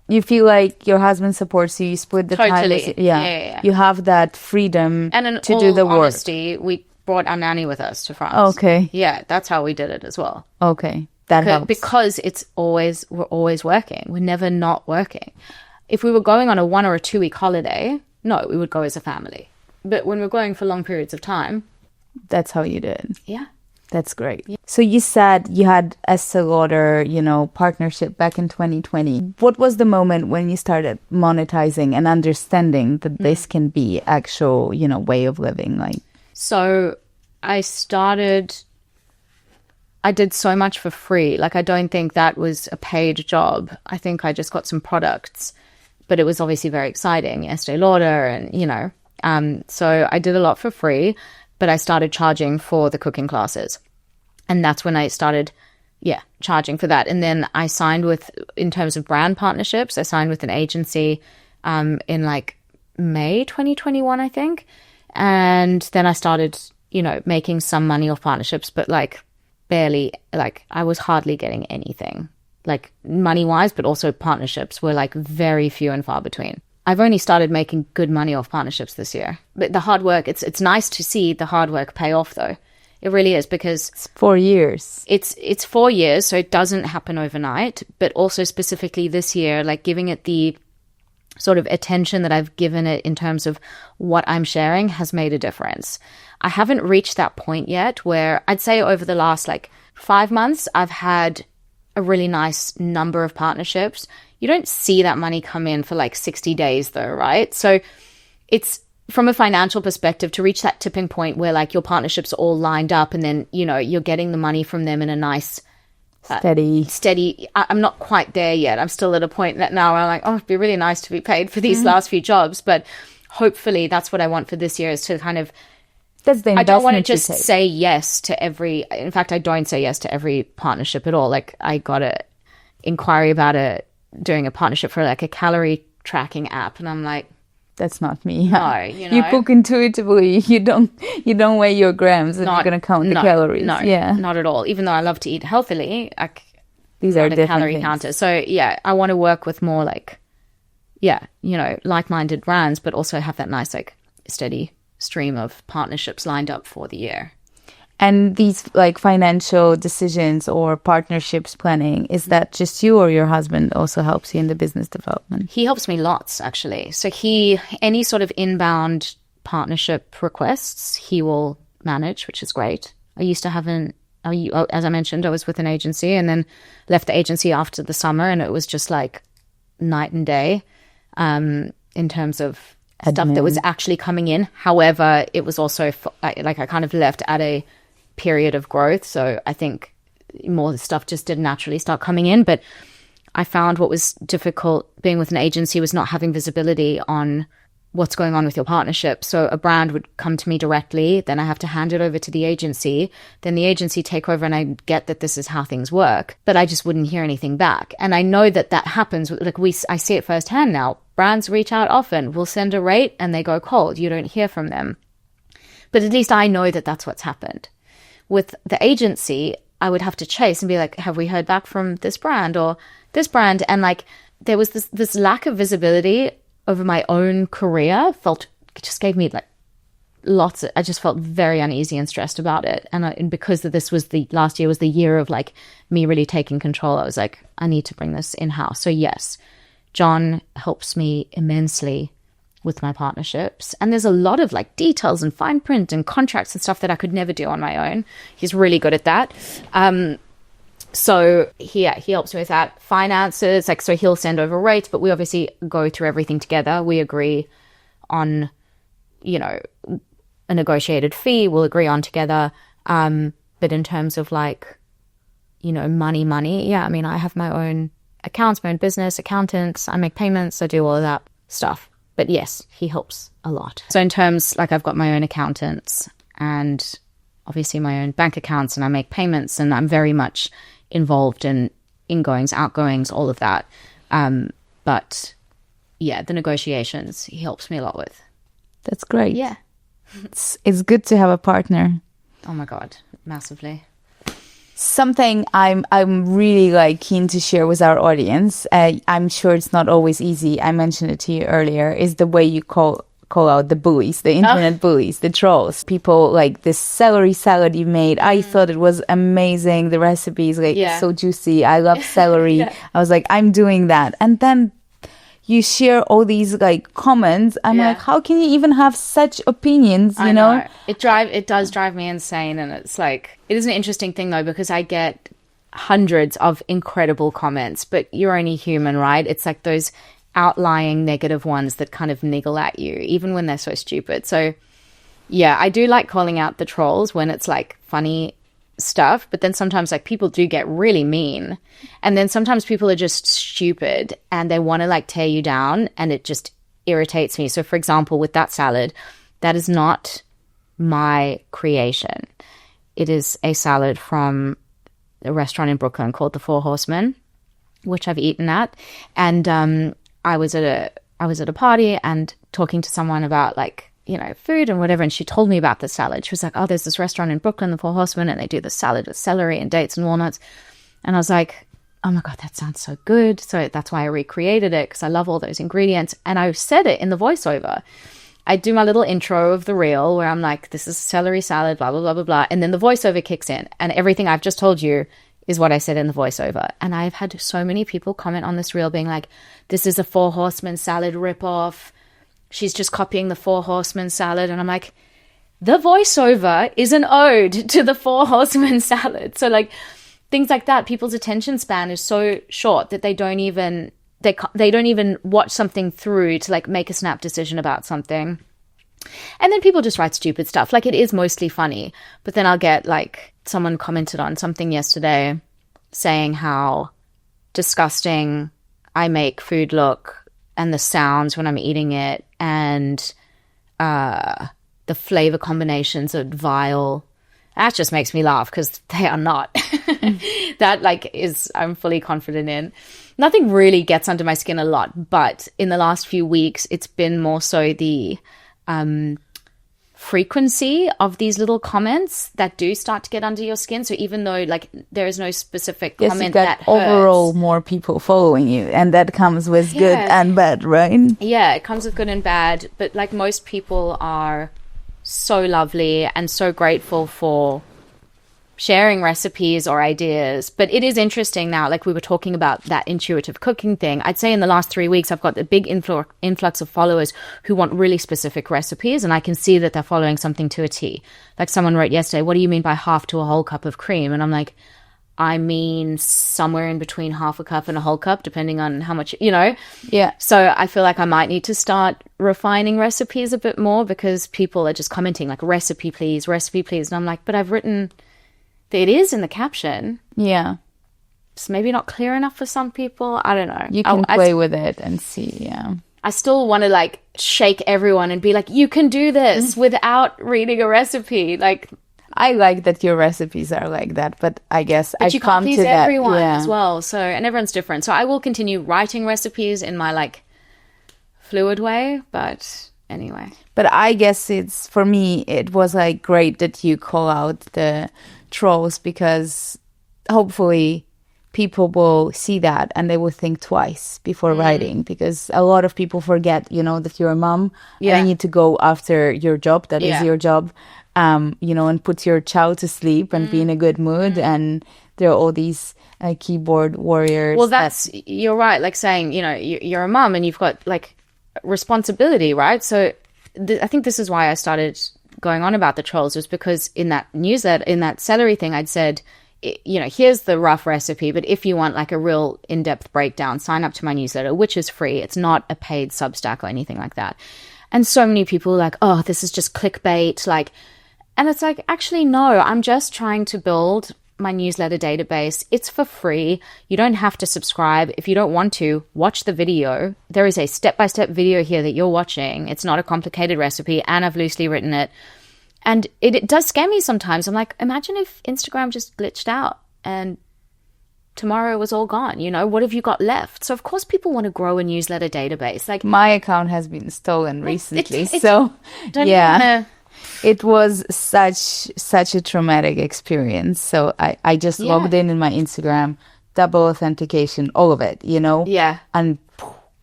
you feel like your husband supports you, you split the time. Totally. Yeah. You have that freedom and to do the work. Honesty, we brought our nanny with us to France. Okay. Yeah, that's how we did it as well. Okay. That helps. Because we're always working. We're never not working. If we were going on a 1 or a 2 week holiday, no, we would go as a family. But when we're going for long periods of time... That's how you did. Yeah. That's great. Yeah. So you said you had Estee Lauder, you know, partnership back in 2020. What was the moment when you started monetizing and understanding that this can be actual, you know, way of living? Like, so I did so much for free. Like, I don't think that was a paid job. I think I just got some products, but it was obviously very exciting. Estee Lauder, and, you know, so I did a lot for free, but I started charging for the cooking classes. And that's when I started, charging for that. And then I signed in terms of brand partnerships, I signed with an agency in like May 2021, I think. And then I started, you know, making some money off partnerships, but like barely, like I was hardly getting anything, like money-wise, but also partnerships were like very few and far between. I've only started making good money off partnerships this year. But the hard work, it's nice to see the hard work pay off, though. It really is, because... It's 4 years. It's 4 years, so it doesn't happen overnight. But also specifically this year, like giving it the sort of attention that I've given it in terms of what I'm sharing has made a difference. I haven't reached that point yet where I'd say over the last like 5 months, I've had a really nice number of partnerships. You don't see that money come in for like 60 days though, right? So it's from a financial perspective to reach that tipping point where like your partnerships are all lined up, and then, you know, you're getting the money from them in a nice steady. I'm not quite there yet. I'm still at a point that now I'm like, it'd be really nice to be paid for these last few jobs. But hopefully that's what I want for this year, is to kind of, that's the investment. I don't want to just say yes to in fact, I don't say yes to every partnership at all. Like, I got an inquiry about doing a partnership for like a calorie tracking app, and I'm like, that's not me. No, you know? You cook intuitively. You don't weigh your grams, and you're going to count the calories. No, not at all. Even though I love to eat healthily, these are different calorie things. counter. So yeah, I want to work with more like, you know, like-minded brands, but also have that nice like steady stream of partnerships lined up for the year. And these like financial decisions or partnerships planning, is that just you, or your husband also helps you in the business development? He helps me lots, actually. So any sort of inbound partnership requests, he will manage, which is great. I used to have as I mentioned, I was with an agency and then left the agency after the summer, and it was just like night and day in terms of stuff that was actually coming in. However, it was also I kind of left at a period of growth, so I think more stuff just did naturally start coming in. But I found what was difficult being with an agency was not having visibility on what's going on with your partnership. So a brand would come to me directly, then I have to hand it over to the agency, then the agency take over, and I get that this is how things work, but I just wouldn't hear anything back. And I know that happens. Like I see it firsthand now. Brands reach out often, we'll send a rate and they go cold. You don't hear from them. But at least I know that that's what's happened. With the agency, I would have to chase and be like, have we heard back from this brand or this brand? And like, there was this lack of visibility over my own career, just gave me like I just felt very uneasy and stressed about it. And because this was last year was the year of like me really taking control, I was like, I need to bring this in-house. So yes, John helps me immensely with my partnerships. And there's a lot of like details and fine print and contracts and stuff that I could never do on my own. He's really good at that. So he helps me with that. Finances, like, so he'll send over rates, but we obviously go through everything together. We agree on, you know, a negotiated fee, we'll agree on together. But in terms of like, you know, money, yeah, I mean, I have my own accounts, my own business, accountants, I make payments, I do all of that stuff. But yes, he helps a lot. So in terms, like, I've got my own accountants and obviously my own bank accounts, and I make payments, and I'm very much involved in ingoings, outgoings, all of that. But yeah, the negotiations, he helps me a lot with. That's great. Yeah. It's good to have a partner. Oh my God, massively. Something I'm really like keen to share with our audience, I'm sure it's not always easy, I mentioned it to you earlier, is the way you call out the bullies, the internet bullies, the trolls. People like this celery salad you made. I thought it was amazing. The recipe is like so juicy. I love celery. I was like, I'm doing that. And then you share all these like comments. I'm like, how can you even have such opinions? You know? It does drive me insane. And it's like, it is an interesting thing though, because I get hundreds of incredible comments, but you're only human, right? It's like those outlying negative ones that kind of niggle at you, even when they're so stupid. So yeah, I do like calling out the trolls when it's like funny stuff, but then sometimes like people do get really mean, and then sometimes people are just stupid and they want to like tear you down, and it just irritates me. So for example, with that salad, that is not my creation. It is a salad from a restaurant in Brooklyn called the Four Horsemen, which I've eaten at. And I was at a party and talking to someone about like, you know, food and whatever, and she told me about the salad. She was like, oh, there's this restaurant in Brooklyn, the Four Horsemen, and they do the salad with celery and dates and walnuts. And I was like, oh my God, that sounds so good. So that's why I recreated it, because I love all those ingredients. And I said it in the voiceover. I do my little intro of the reel where I'm like, this is celery salad, blah, blah, blah, blah, blah. And then the voiceover kicks in, and everything I've just told you is what I said in the voiceover. And I've had so many people comment on this reel being like, this is a Four Horsemen salad ripoff. She's just copying the Four Horsemen salad. And I'm like, the voiceover is an ode to the Four Horsemen salad. So like things like that, people's attention span is so short that they don't even watch something through to like make a snap decision about something. And then people just write stupid stuff. Like, it is mostly funny, but then I'll get like, someone commented on something yesterday saying how disgusting I make food look, and the sounds when I'm eating it, and the flavor combinations are vile. That just makes me laugh, because they are not. That like I'm fully confident in. Nothing really gets under my skin a lot, but in the last few weeks, it's been more so the frequency of these little comments that do start to get under your skin. So even though like there is no specific comment that hurts, overall more people following you, and that comes with good and bad, right? Yeah, it comes with good and bad, but like most people are so lovely and so grateful for sharing recipes or ideas. But it is interesting now, like we were talking about that intuitive cooking thing. I'd say in the last 3 weeks, I've got a big influx of followers who want really specific recipes, and I can see that they're following something to a T. Like someone wrote yesterday, what do you mean by half to a whole cup of cream? And I'm like, I mean somewhere in between half a cup and a whole cup, depending on how much, you know? Yeah. So I feel like I might need to start refining recipes a bit more, because people are just commenting like, recipe please. And I'm like, but I've written... it is in the caption. Yeah. It's maybe not clear enough for some people. I don't know. You can play with it and see, yeah. I still want to like shake everyone and be like, you can do this without reading a recipe. Like, I like that your recipes are like that, but I guess I've come to that. But you can't please everyone as well. So, and everyone's different. So I will continue writing recipes in my like fluid way, but anyway. But I guess it's, for me, it was like great that you call out the trolls, because hopefully people will see that and they will think twice before writing, because a lot of people forget, that you're a mom and you need to go after your job. That is your job, and put your child to sleep and be in a good mood. And there are all these keyboard warriors. Well, you're right. Like saying, you're a mom and you've got like responsibility, right? So I think this is why I started going on about the trolls, was because in that newsletter, in that celery thing, I'd said, here's the rough recipe, but if you want like a real in-depth breakdown, sign up to my newsletter, which is free. It's not a paid Substack or anything like that. And so many people are like, oh, this is just clickbait. And it's like, actually, no, I'm just trying to build my newsletter database. It's for free. You don't have to subscribe. If you don't want to, watch the video. There is a step-by-step video here that you're watching. It's not a complicated recipe, and I've loosely written it. And it does scare me sometimes. I'm like, imagine if Instagram just glitched out and tomorrow was all gone. What have you got left? So of course people want to grow a newsletter database. Like, my account has been stolen recently. It was such a traumatic experience. So I just logged in my Instagram, double authentication, all of it, Yeah. And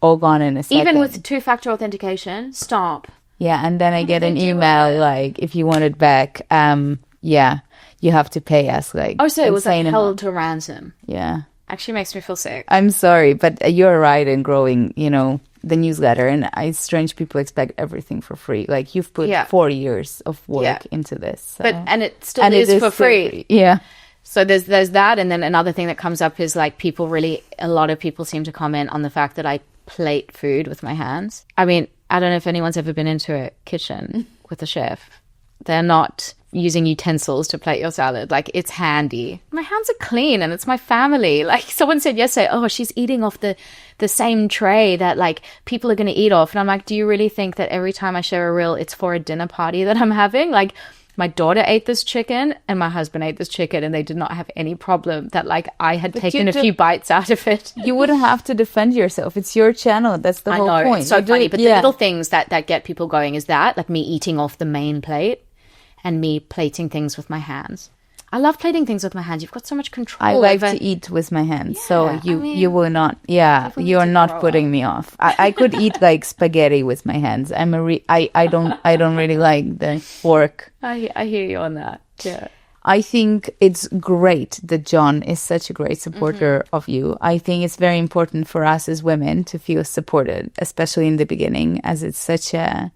all gone in a second. Even with 2-factor authentication, stop. Yeah, and then I get an email like, if you want it back, you have to pay us like. Oh, so it was like held to ransom. Yeah. Actually makes me feel sick. I'm sorry, but you're right in growing, the newsletter, and it's strange people expect everything for free. Like, you've put 4 years of work into this. So. And it still is for free. Yeah. So there's that, and then another thing that comes up is like a lot of people seem to comment on the fact that I plate food with my hands. I mean, I don't know if anyone's ever been into a kitchen with a chef. They're not using utensils to plate your salad. Like, it's handy. My hands are clean and it's my family. Like, someone said yesterday, oh, she's eating off the same tray that like people are going to eat off. And I'm like, do you really think that every time I share a reel, it's for a dinner party that I'm having? Like, my daughter ate this chicken and my husband ate this chicken, and they did not have any problem that like I had taken a few bites out of it. You wouldn't have to defend yourself. It's your channel. That's the whole point. It's so funny. But the little things that get people going is that, like me eating off the main plate and me plating things with my hands. I love plating things with my hands. You've got so much control. I like to eat with my hands, so you will not. Yeah, you're not putting me off. I could eat like spaghetti with my hands. I don't really like the fork. I hear you on that. Yeah. I think it's great that John is such a great supporter of you. I think it's very important for us as women to feel supported, especially in the beginning, as it's such a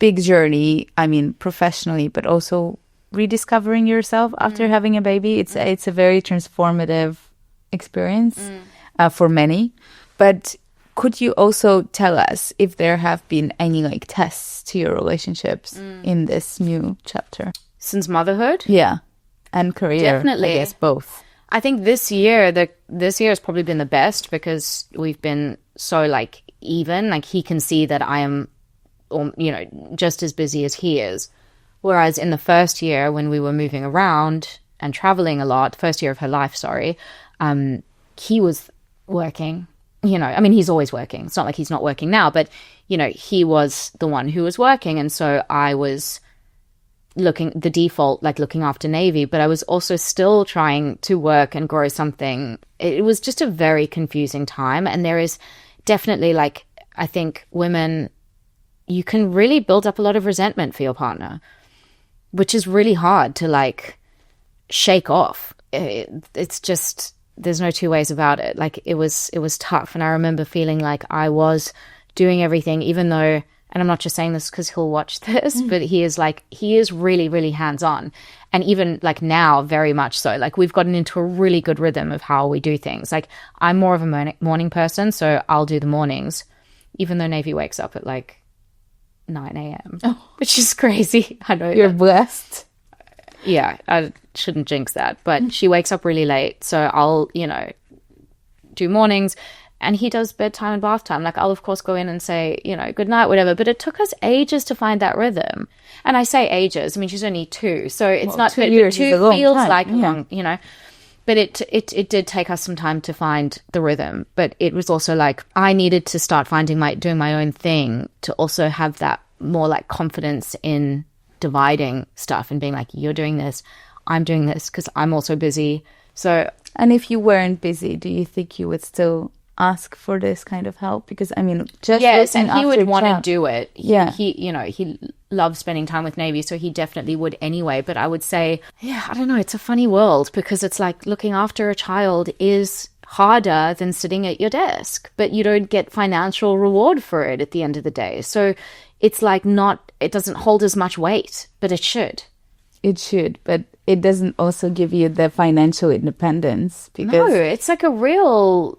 big journey. I mean, professionally, but also rediscovering yourself after having a baby. It's a very transformative experience for many. But could you also tell us if there have been any like tests to your relationships in this new chapter? Since motherhood? Yeah. And career. Definitely. I guess both. I think this year has probably been the best, because we've been so like even. Like, he can see that I am, just as busy as he is. Whereas in the first year, when we were moving around and traveling a lot, first year of her life, he was working. I mean, he's always working. It's not like he's not working now, but, he was the one who was working. And so I was looking after Navy, but I was also still trying to work and grow something. It was just a very confusing time. And there is definitely, like, I think women, you can really build up a lot of resentment for your partner, which is really hard to like shake off. It's just, there's no two ways about it. Like, it was tough. And I remember feeling like I was doing everything, even though, and I'm not just saying this because he'll watch this, but he is really, really hands-on. And even like now, very much so. Like, we've gotten into a really good rhythm of how we do things. Like, I'm more of a morning person, so I'll do the mornings, even though Navy wakes up at like 9 a.m., which is crazy. I know. You're blessed. Yeah, I shouldn't jinx that. But she wakes up really late, so I'll, do mornings. And he does bedtime and bath time. Like, I'll, of course, go in and say, good night, whatever. But it took us ages to find that rhythm. And I say ages. I mean, she's only 2. So it's not... 2 years is a long feels time. like long, But it did take us some time to find the rhythm. But it was also like, I needed to start doing my own thing to also have that more like confidence in dividing stuff and being like, you're doing this, I'm doing this, because I'm also busy. So And if you weren't busy, do you think you would still ask for this kind of help? Because I mean, just yes, looking and he after would a want to child- do it. Yeah. He loves spending time with Navy, so he definitely would anyway. But I would say, yeah, I don't know, it's a funny world, because it's like looking after a child is harder than sitting at your desk, but you don't get financial reward for it at the end of the day. So it's like it doesn't hold as much weight, but it should. It should, but it doesn't also give you the financial independence, No, because it's like a real...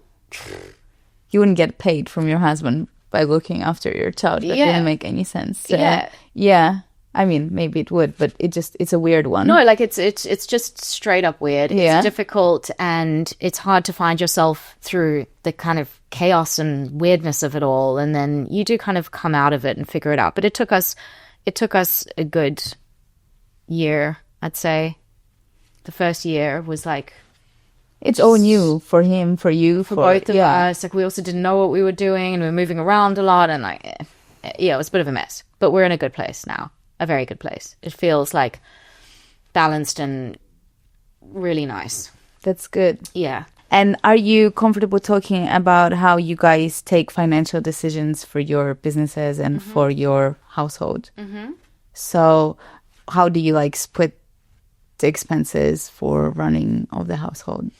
you wouldn't get paid from your husband by looking after your child. That Yeah. didn't make any sense. So, Yeah. yeah. I mean, maybe it would, but it's a weird one. No, like it's just straight up weird. Yeah. It's difficult, and it's hard to find yourself through the kind of chaos and weirdness of it all. And then you do kind of come out of it and figure it out. But it took us a good year, I'd say. The first year was like... It's all new for him, for you, for both of us. Like, we also didn't know what we were doing, and we were moving around a lot, and like, yeah, it was a bit of a mess. But we're in a good place now, a very good place. It feels like balanced and really nice. That's good. Yeah. And are you comfortable talking about how you guys take financial decisions for your businesses and for your household? Mm-hmm. So how do you like split the expenses for running of the household?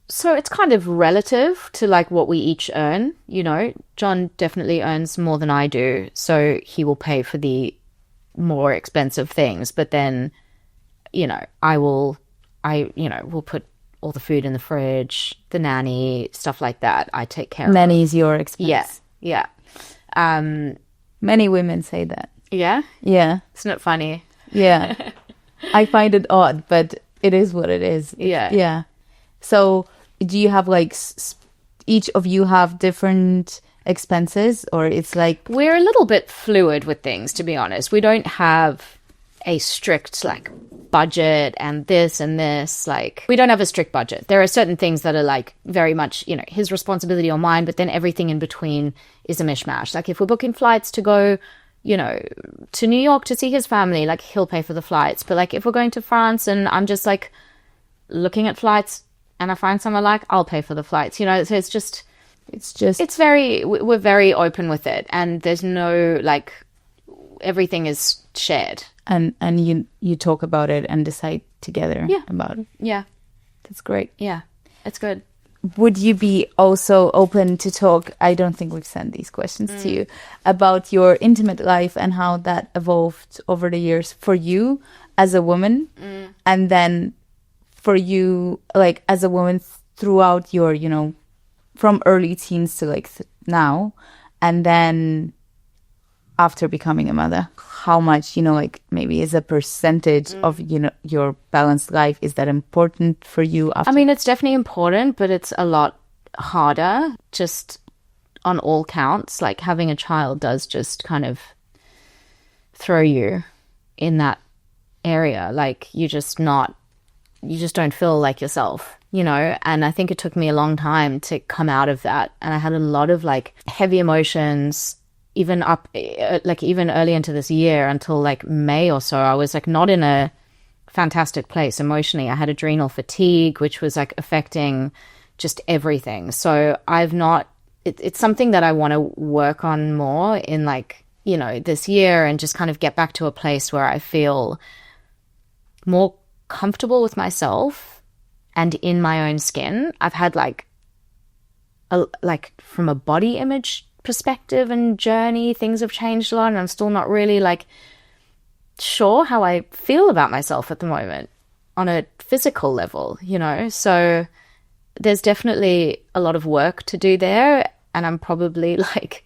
So it's kind of relative to like what we each earn, you know. John definitely earns more than I do, so he will pay for the more expensive things. But then, you know, we'll put all the food in the fridge, the nanny, stuff like that. I take care of. Nanny's your expense. Yeah. Many women say that. Yeah? Yeah. Isn't it funny? Yeah. I find it odd, but it is what it is. Yeah. Yeah. So do you have like each of you have different expenses, or it's like... We're a little bit fluid with things, to be honest. We don't have a strict like budget and this and this. Like, we don't have a strict budget. There are certain things that are like very much, you know, his responsibility or mine, but then everything in between is a mishmash. Like, if we're booking flights to go, you know, to New York to see his family, like, he'll pay for the flights. But like, if we're going to France and I'm just like looking at flights and I find somewhere, like, I'll pay for the flights, you know. So we're very open with it, and there's no like, everything is shared. And you talk about it and decide together about it. Yeah. That's great. Yeah. It's good. Would you be also open to talk, I don't think we've sent these questions to you, about your intimate life and how that evolved over the years for you as a woman, and then for you, like, as a woman throughout your, you know, from early teens to like now, and then after becoming a mother? How much, you know, like, maybe is a percentage of, you know, your balanced life, is that important for you after? I mean, it's definitely important, but it's a lot harder just on all counts. Like, having a child does just kind of throw you in that area. Like, you just don't feel like yourself, you know. And I think it took me a long time to come out of that. And I had a lot of like heavy emotions, even early into this year until like May or so. I was like not in a fantastic place emotionally. I had adrenal fatigue, which was like affecting just everything. So it's something that I want to work on more in, like, you know, this year, and just kind of get back to a place where I feel more comfortable with myself and in my own skin. I've had like from a body image perspective and journey, things have changed a lot, and I'm still not really like sure how I feel about myself at the moment on a physical level, you know. So there's definitely a lot of work to do there, and I'm probably like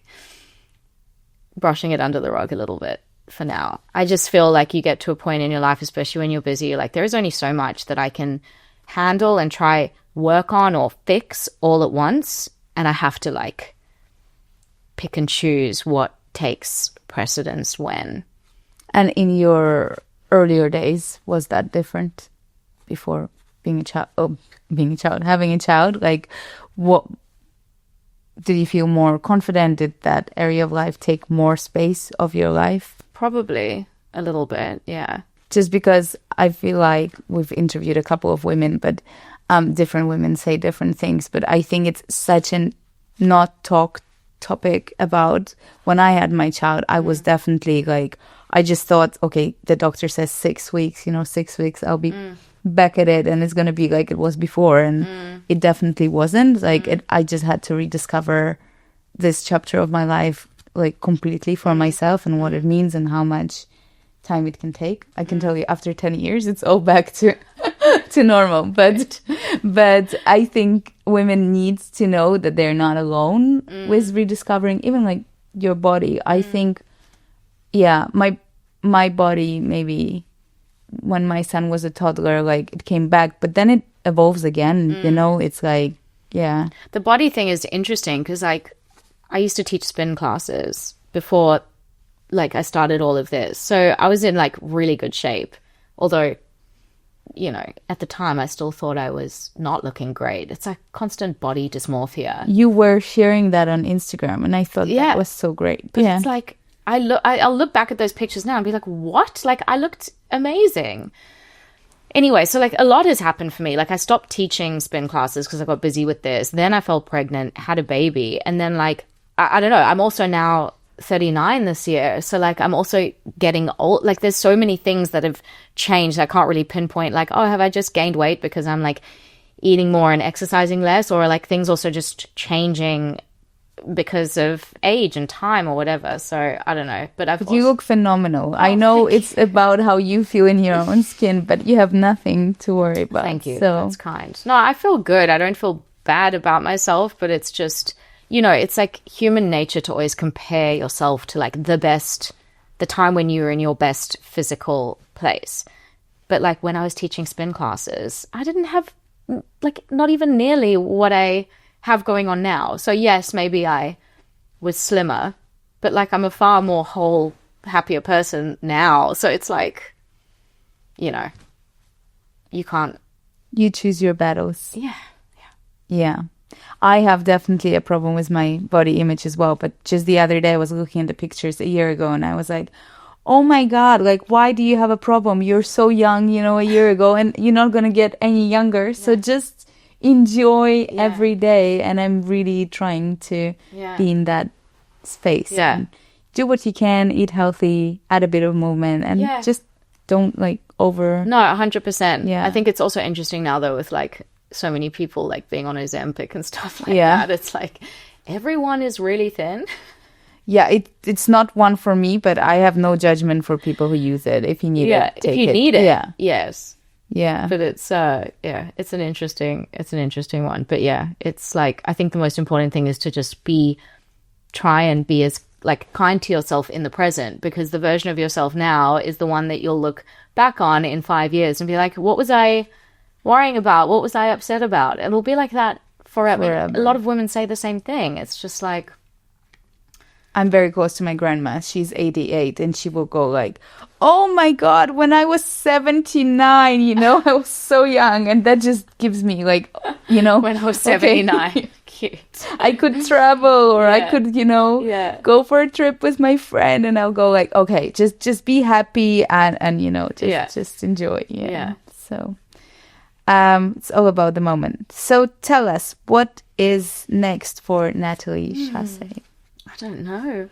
brushing it under the rug a little bit for now. I just feel like you get to a point in your life, especially when you're busy, you're like, there is only so much that I can handle and try work on or fix all at once, and I have to like pick and choose what takes precedence when. And in your earlier days, was that different before having a child? Like, what did you feel more confident? Did that area of life take more space of your life? Probably a little bit, yeah. just because I feel like we've interviewed a couple of women, but different women say different things. But I think it's such an not talked topic about. When I had my child, I was definitely like, I just thought, okay, the doctor says 6 weeks, 6 weeks, I'll be back at it, and it's going to be like it was before. And it definitely wasn't. Like, I just had to rediscover this chapter of my life, like, completely for myself, and what it means and how much time it can take. I can tell you, after 10 years, it's all back to to normal. But I think women need to know that they're not alone with rediscovering even like your body. I think, yeah, my body, maybe when my son was a toddler, like, it came back, but then it evolves again. It's like, yeah. The body thing is interesting because, like, I used to teach spin classes before, like, I started all of this. So I was in, like, really good shape. Although, at the time I still thought I was not looking great. It's like constant body dysmorphia. You were sharing that on Instagram, and I thought that was so great. But it's like, I'll look back at those pictures now and be like, what? Like, I looked amazing. Anyway, so, like, a lot has happened for me. Like, I stopped teaching spin classes because I got busy with this. Then I fell pregnant, had a baby. And then, like, I don't know. I'm also now 39 this year. So, like, I'm also getting old. Like, there's so many things that have changed. I can't really pinpoint, like, oh, have I just gained weight because I'm, like, eating more and exercising less? Or, like, things also just changing because of age and time or whatever. So I don't know, but you look phenomenal. I know it's about how you feel in your own skin, but you have nothing to worry about. Thank you. So that's kind. No, I feel good. I don't feel bad about myself, but it's just, it's like human nature to always compare yourself to, like, the time when you were in your best physical place. But, like, when I was teaching spin classes, I didn't have, like, not even nearly what I have going on now. So yes, maybe I was slimmer, but, like, I'm a far more whole, happier person now. So it's like, you can't. You choose your battles. Yeah. I have definitely a problem with my body image as well. But just the other day I was looking at the pictures a year ago, and I was like, oh my God, like, why do you have a problem? You're so young, a year ago, and you're not going to get any younger. So just enjoy every day. And I'm really trying to be in that space. And do what you can, eat healthy, add a bit of movement, and just don't, like, over. No, 100%. Yeah. I think it's also interesting now, though, with, like, so many people, like, being on Ozempic and stuff like that. It's like everyone is really thin. Yeah, it's not one for me, but I have no judgment for people who use it. If you need it, take it. If you need it, yes. Yeah. But it's it's an interesting one. But yeah, it's like, I think the most important thing is to just try and be as, like, kind to yourself in the present, because the version of yourself now is the one that you'll look back on in 5 years and be like, what was I worrying about? What was I upset about? It'll be like that forever. A lot of women say the same thing. It's just like, I'm very close to my grandma. She's 88, and she will go like, oh my God, when I was 79, I was so young. And that just gives me, like, when I was 79, okay. Cute. I could travel, or I could, go for a trip with my friend, and I'll go like, okay, just be happy and just enjoy. Yeah. So it's all about the moment. So tell us, what is next for Natalie Chassay? I don't know.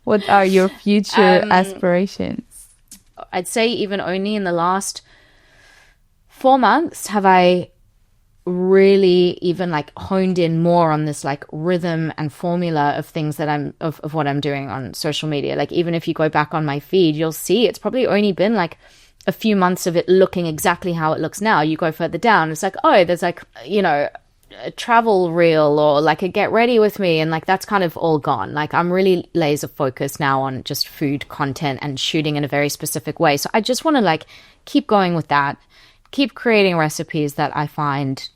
What are your future aspirations? I'd say even only in the last 4 months have I really even, like, honed in more on this, like, rhythm and formula of things that of what I'm doing on social media. Like, even if you go back on my feed, you'll see it's probably only been, like, a few months of it looking exactly how it looks now. You go further down, it's like, oh, there's, like, a travel reel or, like, a get ready with me, and, like, that's kind of all gone. Like, I'm really laser focused now on just food content and shooting in a very specific way. So I just want to, like, keep going with that, keep creating recipes that I find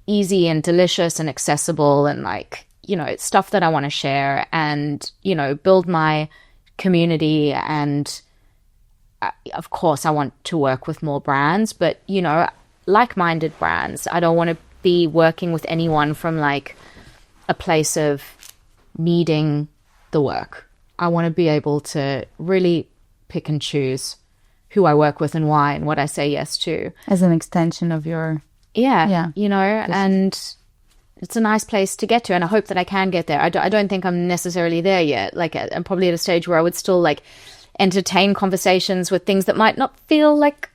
easy and delicious and accessible, and, like, it's stuff that I want to share, and, build my community. And of course I want to work with more brands, but, like-minded brands. I don't want to be working with anyone from, like, a place of needing the work. I want to be able to really pick and choose who I work with and why and what I say yes to. As an extension of your... Yeah. You know, and it's a nice place to get to. And I hope that I can get there. I don't think I'm necessarily there yet. Like, I'm probably at a stage where I would still like entertain conversations with things that might not feel like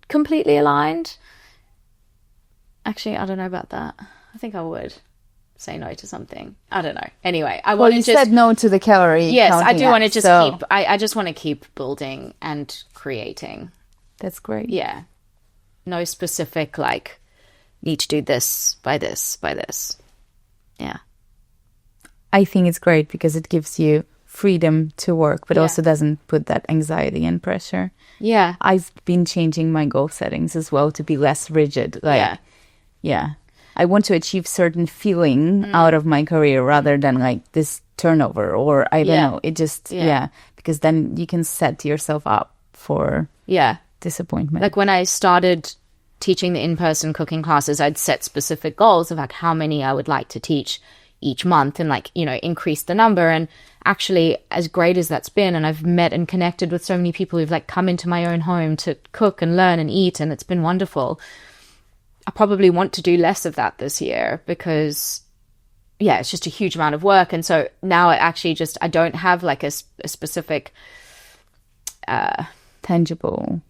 completely aligned. Actually, I don't know about that. I think I would say no to something. I don't know. Anyway, I want to just... said no to the calorie. Yes, I do want to just keep... I just want to keep building and creating. That's great. Yeah. No specific, like, need to do this by this by this. Yeah. I think it's great because it gives you freedom to work, but also doesn't put that anxiety and pressure. Yeah. I've been changing my goal settings as well to be less rigid. Like, yeah. I want to achieve certain feeling out of my career rather than like this turnover or I don't know. It just, because then you can set yourself up for disappointment. Like when I started teaching the in-person cooking classes, I'd set specific goals of like how many I would like to teach each month and like, you know, increase the number. And actually, as great as that's been, and I've met and connected with so many people who've like come into my own home to cook and learn and eat, and it's been wonderful. I probably want to do less of that this year because, it's just a huge amount of work. And so now I don't have like a specific tangible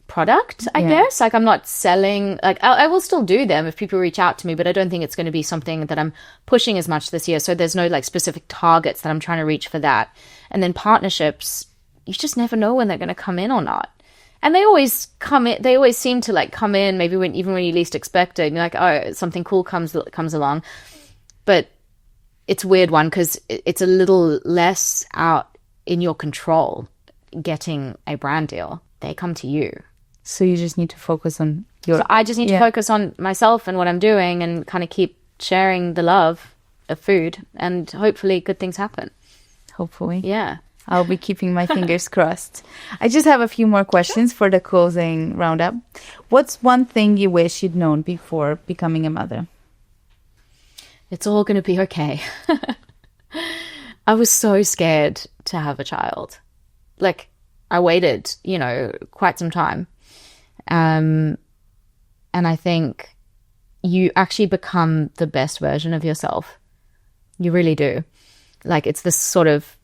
product, I guess. Like I'm not selling, like I will still do them if people reach out to me, but I don't think it's going to be something that I'm pushing as much this year. So there's no like specific targets that I'm trying to reach for that. And then partnerships, you just never know when they're going to come in or not. And they always come in, they always seem to like come in maybe even when you least expect it. And you're like, oh, something cool comes along. But it's a weird one because it's a little less out in your control getting a brand deal. They come to you. So you just need to focus on your... So I just need to focus on myself and what I'm doing and kind of keep sharing the love of food and hopefully good things happen. Hopefully. Yeah. I'll be keeping my fingers crossed. I just have a few more questions for the closing roundup. What's one thing you wish you'd known before becoming a mother? It's all going to be okay. I was so scared to have a child. Like, I waited, quite some time. And I think you actually become the best version of yourself. You really do. Like, it's this sort of...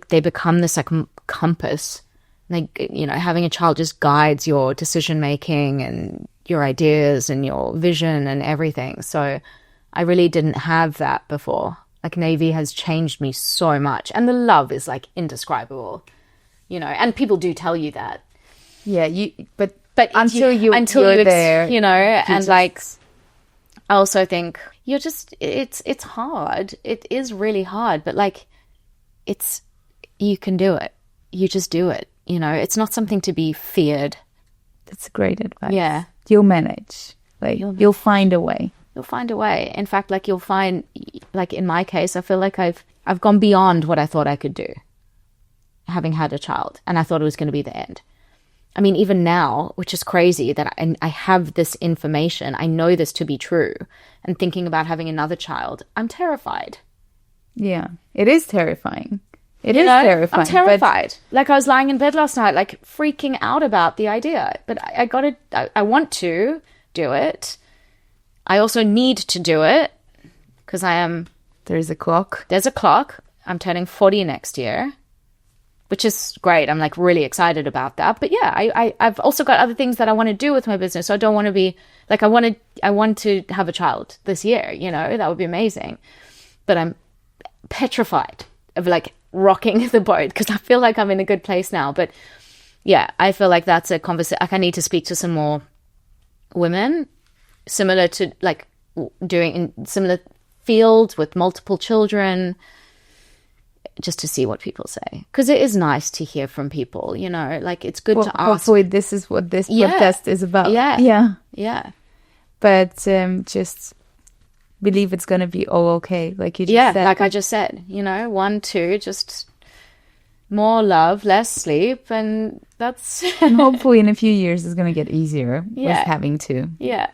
they become this like compass. Like, having a child just guides your decision making and your ideas and your vision and everything. So I really didn't have that before. Like Navy has changed me so much, and the love is like indescribable, and people do tell you that. Yeah, but until you're there, and like I also think it's hard. It is really hard, but like you can do it. You just do it. It's not something to be feared. That's great advice. Yeah. You'll manage. Like, you'll find a way. You'll find a way. In fact, like you'll find, like in my case, I feel like I've gone beyond what I thought I could do, having had a child. And I thought it was going to be the end. I mean, even now, which is crazy that I have this information, I know this to be true, and thinking about having another child, I'm terrified. Yeah, it is terrifying. It is terrifying. I'm terrified. Like I was lying in bed last night, like freaking out about the idea. But I want to do it. I also need to do it because There's a clock. There's a clock. I'm turning 40 next year, which is great. I'm like really excited about that. But yeah, I've also got other things that I want to do with my business. So I don't want to be like, I want to have a child this year, that would be amazing. But I'm petrified of like rocking the boat because I feel like I'm in a good place now. But yeah, I feel like that's a conversation. Like I need to speak to some more women similar to like doing in similar fields with multiple children, just to see what people say. Because it is nice to hear from people, like it's good to ask. Hopefully this is what this podcast is about. Yeah. But just believe it's going to be all okay. Like you just said. Like I just said, 1, 2, just more love, less sleep. And that's... and hopefully in a few years it's going to get easier with having to. Yeah.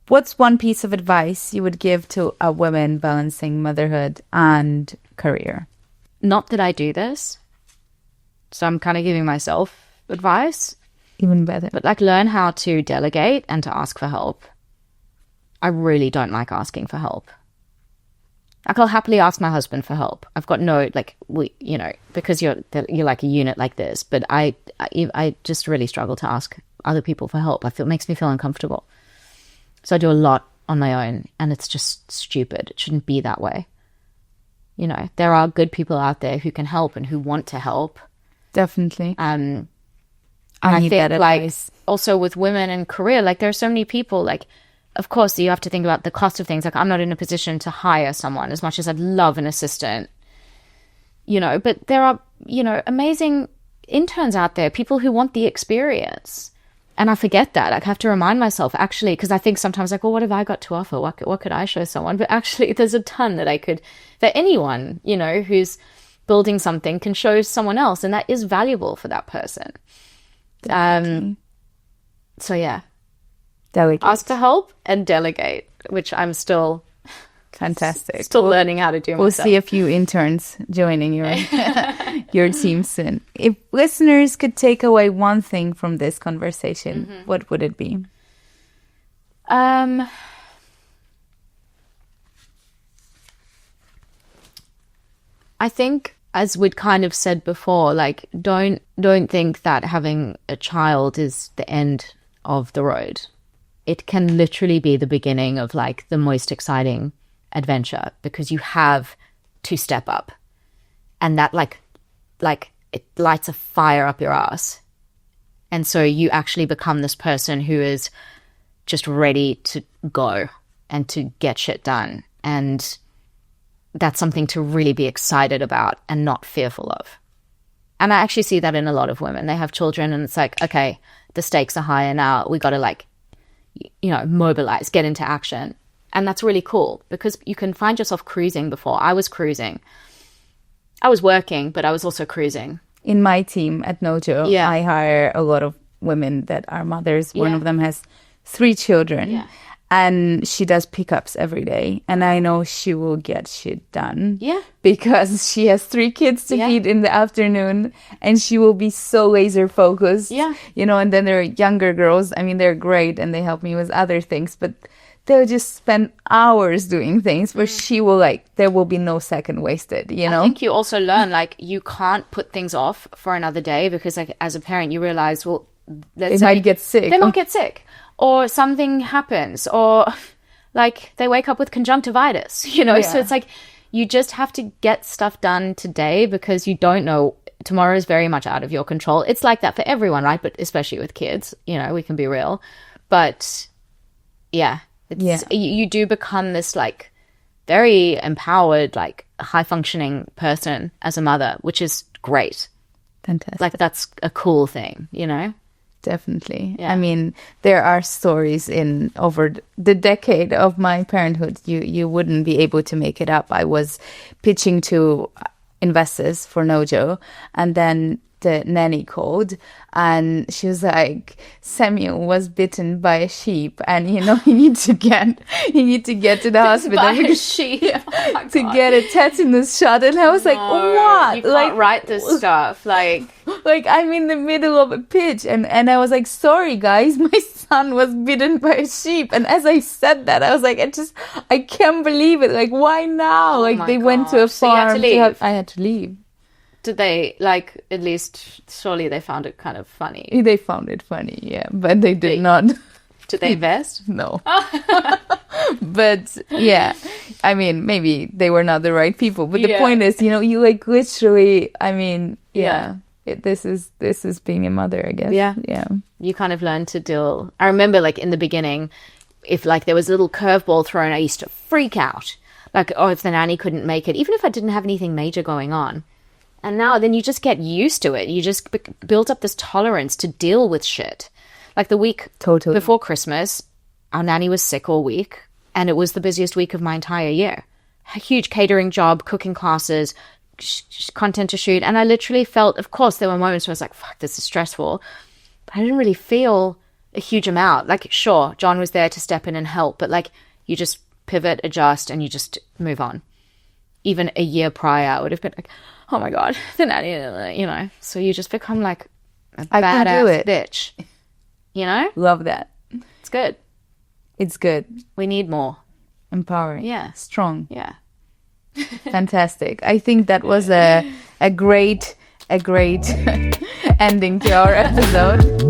What's one piece of advice you would give to a woman balancing motherhood and career? Not that I do this. So I'm kind of giving myself advice. Even better. But like learn how to delegate and to ask for help. I really don't like asking for help. Like I'll happily ask my husband for help. I've got no, like, because you're like a unit like this, but I just really struggle to ask other people for help. It makes me feel uncomfortable. So I do a lot on my own, and it's just stupid. It shouldn't be that way. You know, there are good people out there who can help and who want to help. Definitely. I think, that advice. Like, also with women in career, like, there are so many people, like, of course, you have to think about the cost of things. Like, I'm not in a position to hire someone as much as I'd love an assistant, you know, but there are, you know, amazing interns out there, people who want the experience. And I forget that. I have to remind myself, actually, because I think sometimes, like, well, what have I got to offer? What could I show someone? But actually, there's a ton that anyone, you know, who's building something can show someone else. And that is valuable for that person. So yeah, delegate. Ask for help and delegate, which I'm still fantastic. Learning how to do. We'll see a few interns joining your team soon. If listeners could take away one thing from this conversation, what would it be? I think, as we'd kind of said before, like, don't think that having a child is the end of the road. It can literally be the beginning of, like, the most exciting adventure, because you have to step up. And that, like it lights a fire up your ass. And so you actually become this person who is just ready to go and to get shit done. And that's something to really be excited about and not fearful of. And I actually see that in a lot of women. They have children and it's like, okay, the stakes are higher now. We got to, like, you know, mobilize, get into action. And that's really cool, because you can find yourself cruising before. I was cruising. I was working, but I was also cruising. In my team at Nojo, I hire a lot of women that are mothers. One of them has 3 children. Yeah. And she does pickups every day. And I know she will get shit done. Yeah. Because she has 3 kids to feed in the afternoon. And she will be so laser focused. Yeah. You know, and then there are younger girls. I mean, they're great and they help me with other things. But they'll just spend hours doing things where she will, like, there will be no second wasted, you know? I think you also learn, like, you can't put things off for another day, because, like, as a parent, you realize, well, they might get sick. They might get sick. Or something happens, or, like, they wake up with conjunctivitis, you know? Yeah. So it's like, you just have to get stuff done today, because you don't know, tomorrow is very much out of your control. It's like that for everyone, right? But especially with kids, you know, we can be real. But, yeah. You do become this, like, very empowered, like, high-functioning person as a mother, which is great. Fantastic. Like, that's a cool thing, you know? Definitely. Yeah. I mean, there are stories in over the decade of my parenthood. You wouldn't be able to make it up. I was pitching to investors for Nojo, and then the nanny called, and she was like, Samuel was bitten by a sheep, and, you know, you need to get to the hospital by a sheep. Oh to get a tetanus shot. And I was like, what? You can't write this stuff. Like I'm in the middle of a pitch, and I was like, sorry guys, my son was bitten by a sheep. And as I said that, I was like, I can't believe it. Like, why now? Like, they went to a farm. I had to leave. Did they, like, at least, surely they found it kind of funny? They found it funny, yeah, but they did not. Did they invest? No. But, yeah, I mean, maybe they were not the right people. But the point is, you know, you, like, literally, I mean, this is being a mother, I guess. Yeah. You kind of learn to deal. I remember, like, in the beginning, if, like, there was a little curveball thrown, I used to freak out. Like, oh, if the nanny couldn't make it, even if I didn't have anything major going on. And now then you just get used to it. You just build up this tolerance to deal with shit. Like the week before Christmas, our nanny was sick all week, and it was the busiest week of my entire year. A huge catering job, cooking classes, content to shoot. And I literally felt, of course, there were moments where I was like, fuck, this is stressful. But I didn't really feel a huge amount. Like, sure, John was there to step in and help, but, like, you just pivot, adjust, and you just move on. Even a year prior, I would have been like, oh my God, the nanny, you know. So you just become, like, a I can do badass it. bitch. You know? Love that. It's good. It's good. We need more. Empowering. Yeah. Strong. Yeah. Fantastic. I think that was a great ending to our episode.